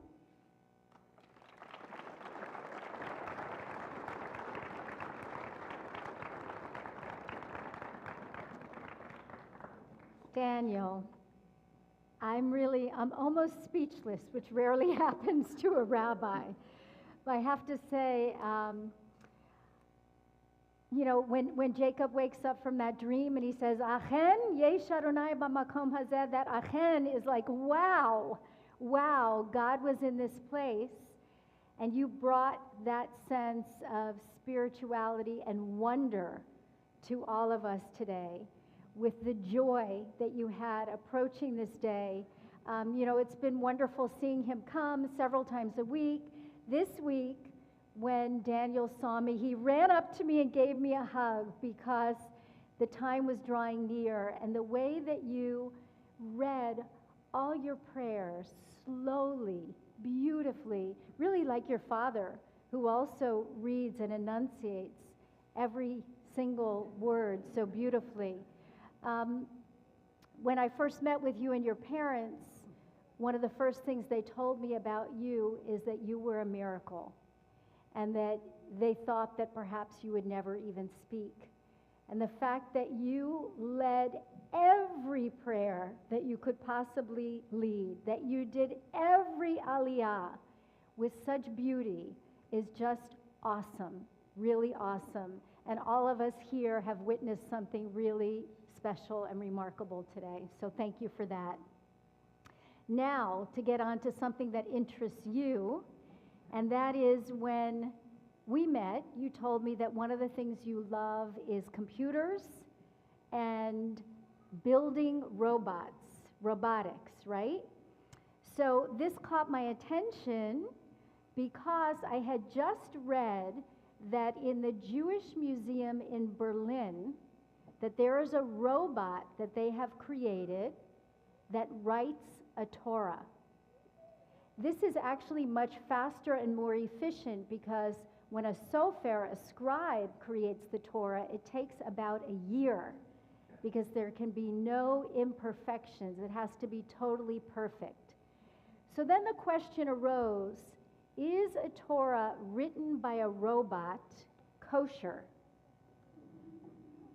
Daniel, I'm almost speechless, which rarely happens to a rabbi. But I have to say, when Jacob wakes up from that dream and he says, Achen yesh Adonai b'makom hazeh, that Achen is like, wow, God was in this place. And you brought that sense of spirituality and wonder to all of us today with the joy that you had approaching this day. It's been wonderful seeing him come several times a week. This week, when Daniel saw me, he ran up to me and gave me a hug because the time was drawing near. And the way that you read all your prayers slowly, beautifully, really like your father, who also reads and enunciates every single word so beautifully. When I first met with you and your parents, one of the first things they told me about you is that you were a miracle, and that they thought that perhaps you would never even speak. And the fact that you led every prayer that you could possibly lead, that you did every aliyah with such beauty, is just awesome, really awesome. And all of us here have witnessed something really special and remarkable today. So thank you for that. Now, to get on to something that interests you, and that is when we met, you told me that one of the things you love is computers and building robotics, right? So this caught my attention because I had just read that in the Jewish Museum in Berlin, that there is a robot that they have created that writes a Torah. This is actually much faster and more efficient because when a sofer, a scribe, creates the Torah, it takes about a year because there can be no imperfections. It has to be totally perfect. So then the question arose, is a Torah written by a robot kosher?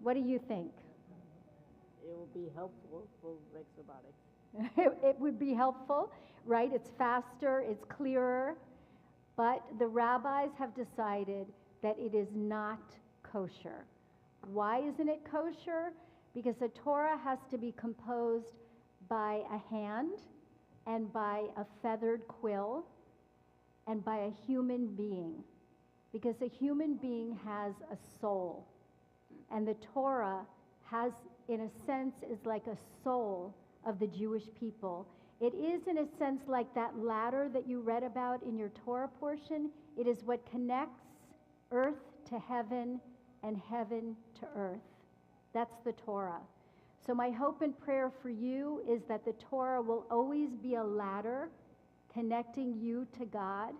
What do you think? It will be helpful for Rex Robotics. It would be helpful, right? It's faster, it's clearer, but the rabbis have decided that it is not kosher. Why isn't it kosher? Because the Torah has to be composed by a hand and by a feathered quill and by a human being. Because a human being has a soul. And the Torah has, in a sense, is like a soul of the Jewish people. It is, in a sense, like that ladder that you read about in your Torah portion. It is what connects earth to heaven and heaven to earth. That's the Torah. So my hope and prayer for you is that the Torah will always be a ladder connecting you to God.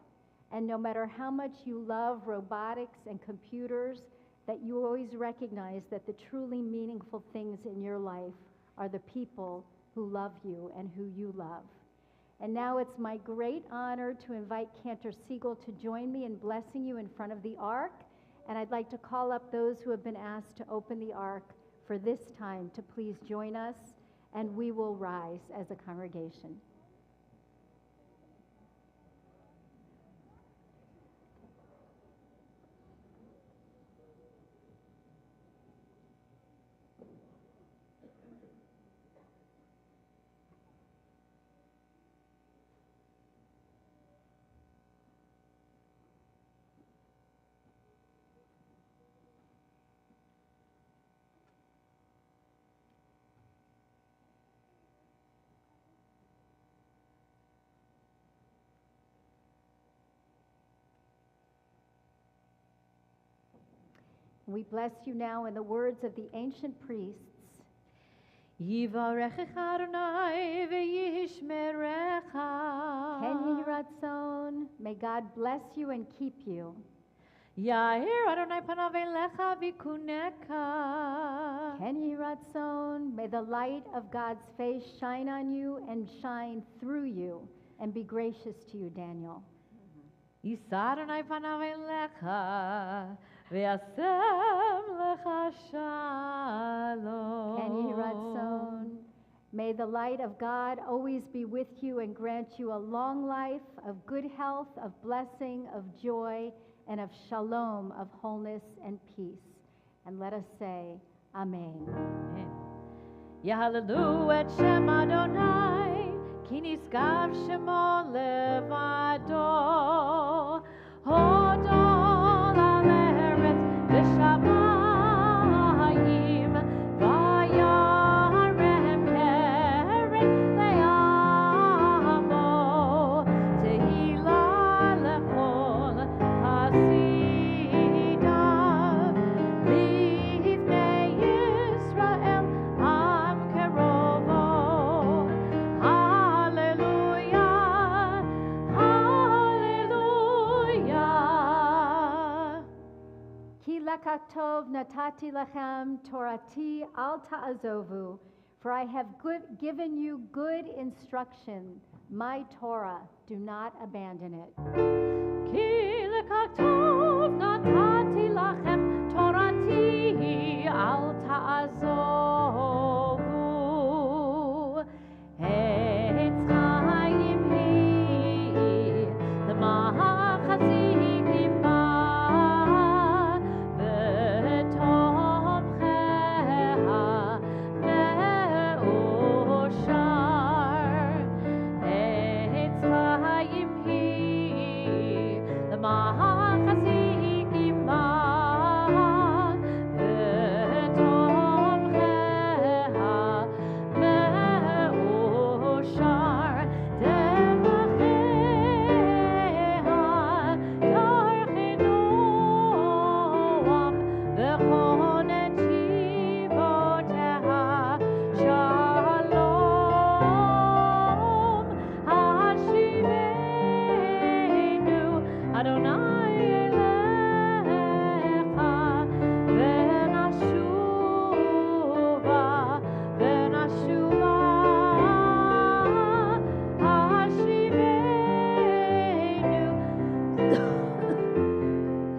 And no matter how much you love robotics and computers, that you always recognize that the truly meaningful things in your life are the people who love you and who you love. And now it's my great honor to invite Cantor Siegel to join me in blessing you in front of the ark. And I'd like to call up those who have been asked to open the ark for this time to please join us, and we will rise as a congregation. We bless you now in the words of the ancient priests. Yivarechecha Adonai v'yishmerecha. Ken Yehi Ratzon, may God bless you and keep you. Yair Adonai panav elecha v'kuneka. Ken Yehi Ratzon, may the light of God's face shine on you and shine through you, and be gracious to you, Daniel. Yisa Adonai panav elecha v'yasem lecha shalom. Ken Yehi Ratzon, may the light of God always be with you and grant you a long life of good health, of blessing, of joy, and of shalom, of wholeness and peace. And let us say, Amen. Yahalalu et Shem Adonai, ki niskav shemo levado. Hodol al eretz v'shamayim, vayarem keren le'amo, tehila lechol hasidav, livnei Yisrael am kerovo. Hallelujah, hallelujah. Ki lekatov natati lechem torati al ta'azovu, for I have given you good instruction, my Torah, do not abandon it. Ki lekatov natati lachem torati al ta'azovu. Etz chaim hi l'machazikim ba, v'tomcheha me'oshar. Etz chaim hi l'machazikim ba, v'tomcheha me'oshar. Devacheha darchenoam, v'chon netivoteha shalom. Hashivenu Adonai elecha, v'nashuva, v'nashuva. Hashivenu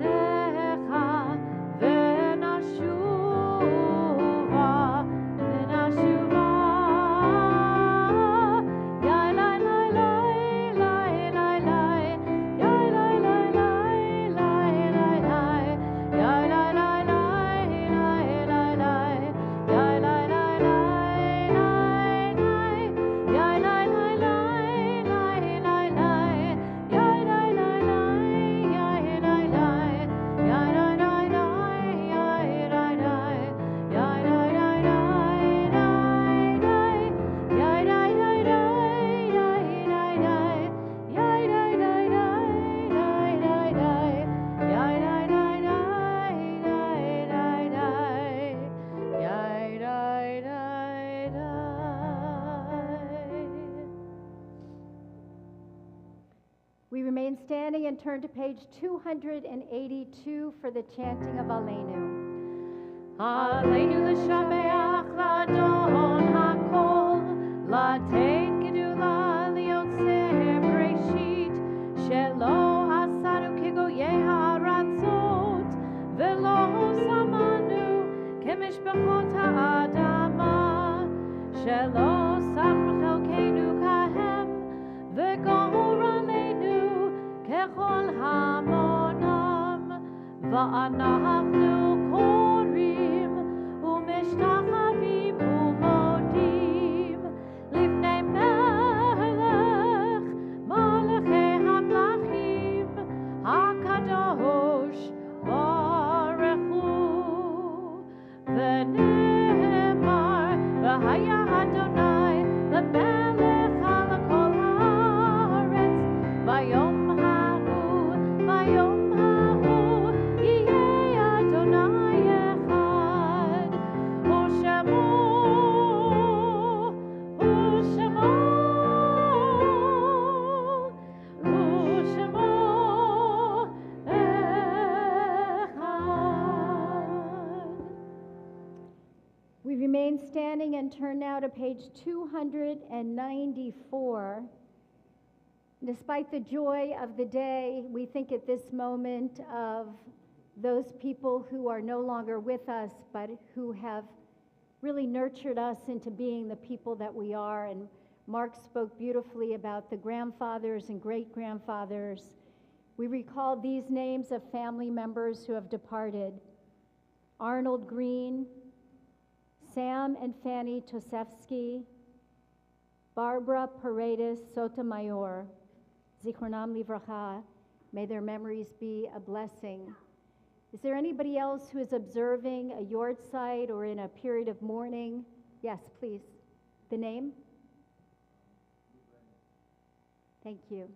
lecha, v'nashuva, v'nashuva. Yai lai lai lai lai lai lai. Yai lai lai lai lai lai lai. Yai lai lai lai lai lai lai. Yai lai lai lai lai lai. Yai lai lai lai lai lai lai. Yai lai lai lai yai lai lai. Yai lai lai lai yai lai lai. Yai lai lai lai lai lai. Yai lai lai lai yai lai lai. Yai lai lai lai lai lai lai. Yai lai lai lai lai lai lai. Yai lai lai lai. We remain standing and turn to page 282 for the chanting of Aleinu. Aleinu l'shabeach l'adon hakol, לתת גדולה ליוצר בראשית, שלא עשנו כגויי הארצות, ולא שמנו כמשפחות האדמה, שלא שם חלקנו כהם, וגורלנו ככל המונם, ואנחנו קוראים ומשתחווים and turn now to page 294. Despite the joy of the day, we think at this moment of those people who are no longer with us, but who have really nurtured us into being the people that we are. And Mark spoke beautifully about the grandfathers and great-grandfathers. We recall these names of family members who have departed: Arnold Green, Sam and Fanny Tosefsky, Barbara Paredes Sotomayor, Zichronam Livracha. May their memories be a blessing. Is there anybody else who is observing a yard site or in a period of mourning? Yes, please. The name? Thank you.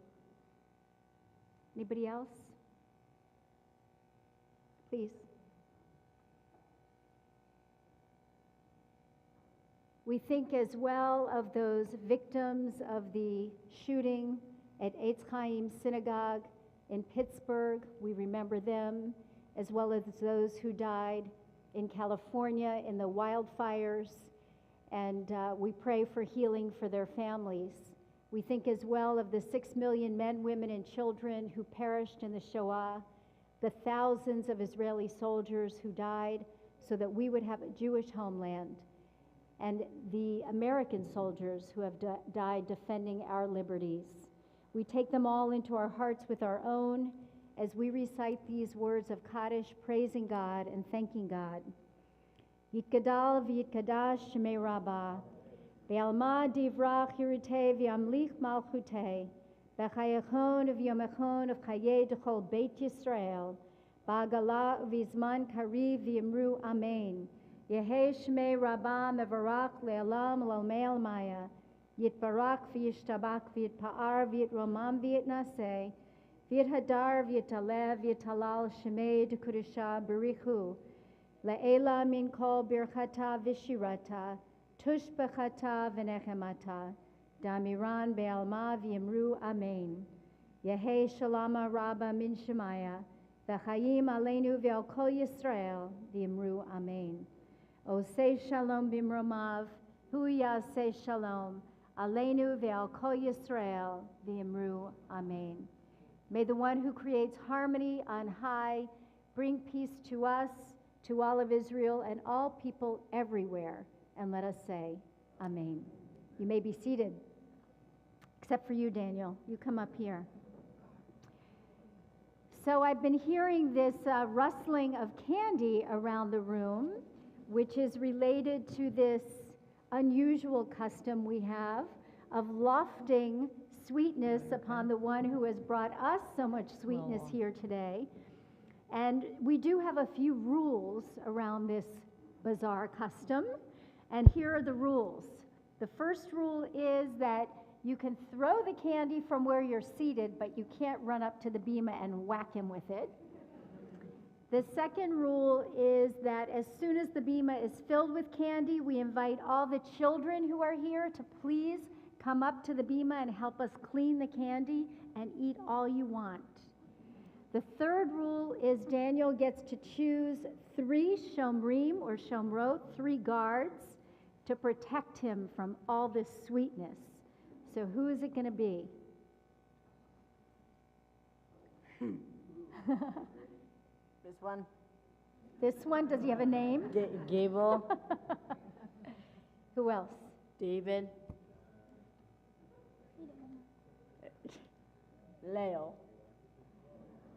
Anybody else? Please. We think as well of those victims of the shooting at Eitz Chaim Synagogue in Pittsburgh. We remember them, as well as those who died in California in the wildfires, and we pray for healing for their families. We think as well of the 6 million men, women, and children who perished in the Shoah, the thousands of Israeli soldiers who died so that we would have a Jewish homeland, and the American soldiers who have died defending our liberties. We take them all into our hearts with our own as we recite these words of Kaddish, praising God and thanking God. Yitgadal v'yitkadash shemei Rabbah, ve'alma divrach yirutei v'yamlich malchutei, v'chayachon v'yomechon v'chayei d'chol Beit Yisrael, ba'agala v'zman kariv v'yimru amen. Yehei shemei Rabbah mevarach le'alam l'almei almaya, yitbarach v'yishtabach v'yitpa'ar v'yitromam v'yitnaseh, v'yithadar v'yitalev v'yitalal shemei d'kudusha berichu, le'ela min kol birchata v'shirata, tush b'chata v'nechemata, damiran be'alma v'yimru amen. Yehei shalama rabba min shemaya, v'chayim aleinu ve'al kol Yisrael v'yimru amen. Osei shalom bimromav, hu yaseh shalom, aleinu ve'al kol Yisrael v'yimru amen. May the one who creates harmony on high bring peace to us, to all of Israel, and all people everywhere. And let us say, amen. You may be seated, except for you, Daniel. You come up here. So I've been hearing this rustling of candy around the room, which is related to this unusual custom we have of lofting sweetness upon the one who has brought us so much sweetness here today. And we do have a few rules around this bizarre custom, and here are the rules. The first rule is that you can throw the candy from where you're seated, but you can't run up to the bima and whack him with it. The second rule is that as soon as the bima is filled with candy, we invite all the children who are here to please come up to the bima and help us clean the candy and eat all you want. The third rule is Daniel gets to choose 3 shomrim or shomrot, 3 guards, to protect him from all this sweetness. So who is it going to be? This one. This one, does he have a name? Gable. Who else? David. Leo.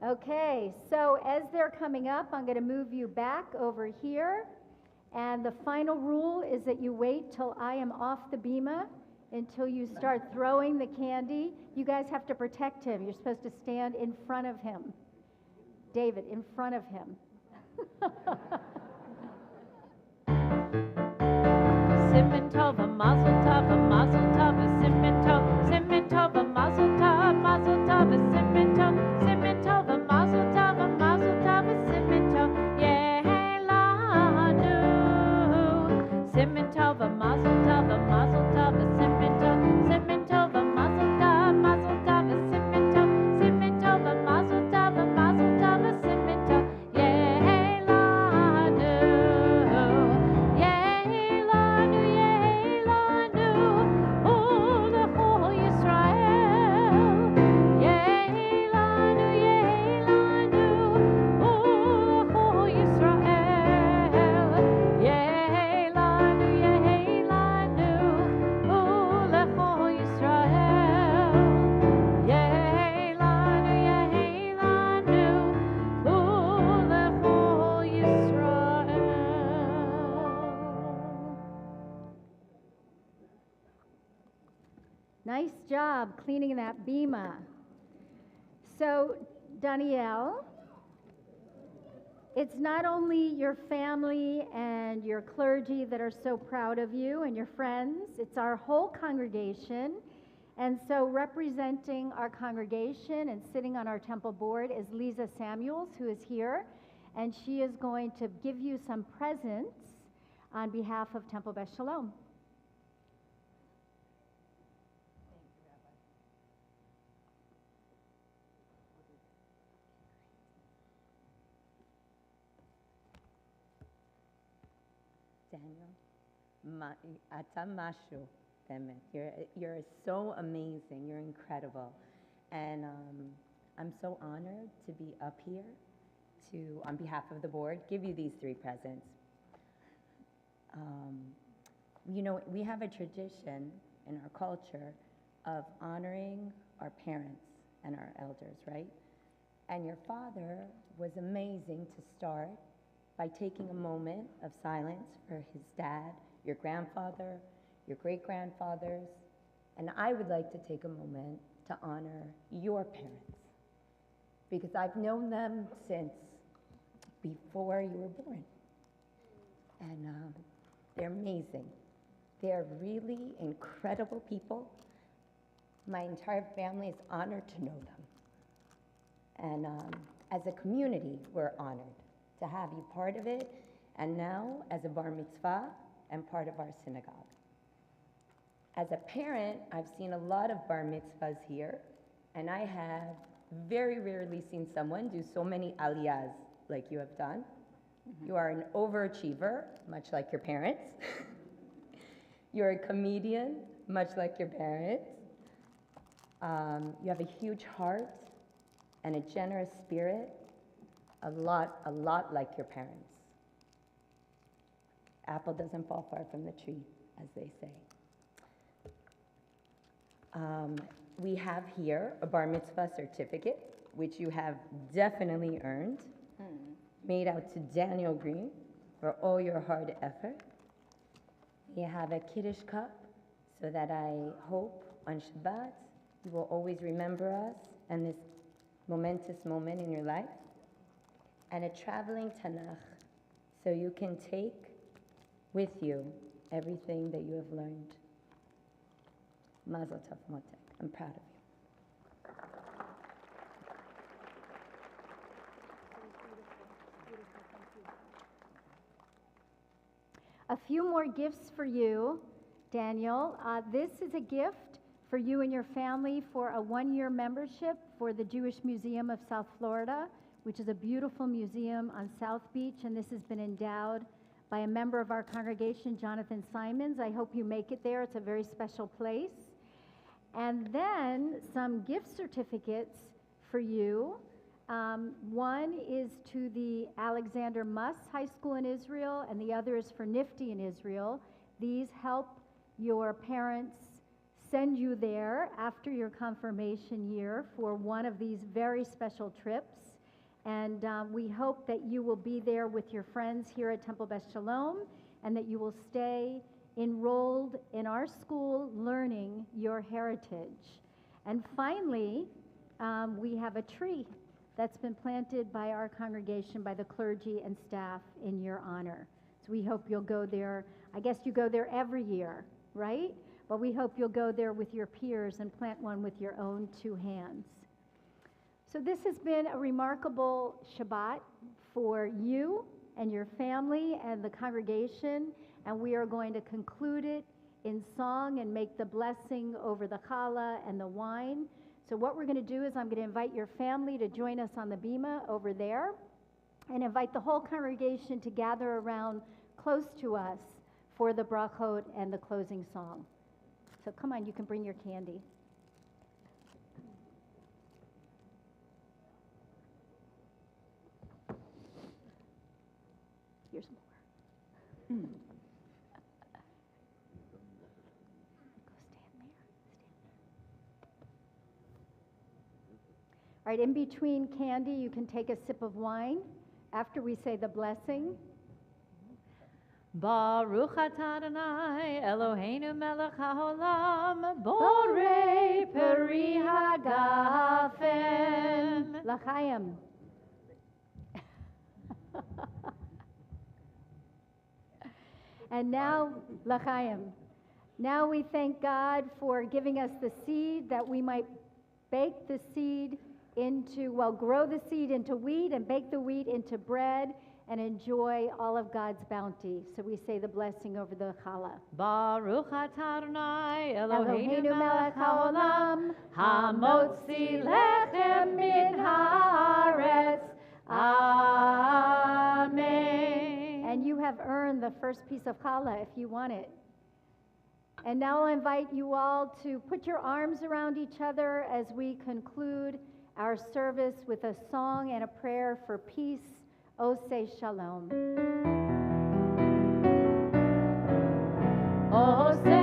Okay, so as they're coming up, I'm going to move you back over here. And the final rule is that you wait till I am off the bima until you start throwing the candy. You guys have to protect him. You're supposed to stand in front of him. David, in front of him. Simmen tov, a mazel tov, a mazel tov, a simmen tov, a mazel tov, a simmen tov, a mazel tov, a simmen tov, yehelanu. Simmen tov, a mazel tov, a simmen tov, a mazel tov, a simmen tov, a mazel tov, a simmen tov, yehelanu, yehelanu, yehelanu. job cleaning that bima. So, Danielle, it's not only your family and your clergy that are so proud of you and your friends, it's our whole congregation. And so, representing our congregation and sitting on our temple board is Lisa Samuels, who is here, and she is going to give you some presents on behalf of Temple Beth Shalom. Daniel, אתה משהו, באמת. You're so amazing. You're incredible. And I'm so honored to be up here to, on behalf of the board, give you these 3 presents. You know, we have a tradition in our culture of honoring our parents and our elders, right? And your father was amazing to start by taking a moment of silence for his dad, your grandfather, your great-grandfathers, and I would like to take a moment to honor your parents, because I've known them since before you were born. And they're amazing. They're really incredible people. My entire family is honored to know them. And as a community, we're honored to have you part of it, and now as a bar mitzvah and part of our synagogue. As a parent, I've seen a lot of bar mitzvahs here, and I have very rarely seen someone do so many aliyahs like you have done. You are an overachiever, much like your parents. You're a comedian, much like your parents. You have a huge heart and a generous spirit, a lot like your parents. Apple doesn't fall far from the tree, as they say. We have here a bar mitzvah certificate, which you have definitely earned, made out to Daniel Green for all your hard effort. We have a Kiddush cup, so that I hope on Shabbat you will always remember us and this momentous moment in your life. And a traveling Tanakh, so you can take with you everything that you have learned. Mazel tov, Motek. I'm proud of you. A few more gifts for you, Daniel. This is a gift for you and your family for a 1-year membership for the Jewish Museum of South Florida, which is a beautiful museum on South Beach, and this has been endowed by a member of our congregation, Jonathan Simons. I hope you make it there. It's a very special place. And then some gift certificates for you. One is to the Alexander Muss High School in Israel, and the other is for Nifty in Israel. These help your parents send you there after your confirmation year for one of these very special trips. And we hope that you will be there with your friends here at Temple Beth Shalom, and that you will stay enrolled in our school learning your heritage. And finally, we have a tree that's been planted by our congregation, by the clergy and staff in your honor. So we hope you'll go there. I guess you go there every year, right? But we hope you'll go there with your peers and plant one with your own 2 hands. So this has been a remarkable Shabbat for you and your family and the congregation, and we are going to conclude it in song and make the blessing over the challah and the wine. So what we're going to do is I'm going to invite your family to join us on the bima over there, and invite the whole congregation to gather around close to us for the brachot and the closing song. So come on, you can bring your candy. Here's more. Go stand there. All right, in between candy, you can take a sip of wine after we say the blessing. Baruch atah Adonai Eloheinu melech haolam borei peri hagafen. L'chaim. And now, L'chaim. Now we thank God for giving us the seed that we might bake the seed into, well, grow the seed into wheat and bake the wheat into bread and enjoy all of God's bounty. So we say the blessing over the challah. Baruch atah Adonai Eloheinu Eloheinu melech haolam hamotzi hamotzi lechem min haaretz. Amen. And you have earned the first piece of challah if you want it. And now I'll invite you all to put your arms around each other as we conclude our service with a song and a prayer for peace. Oh, say shalom. Oh, say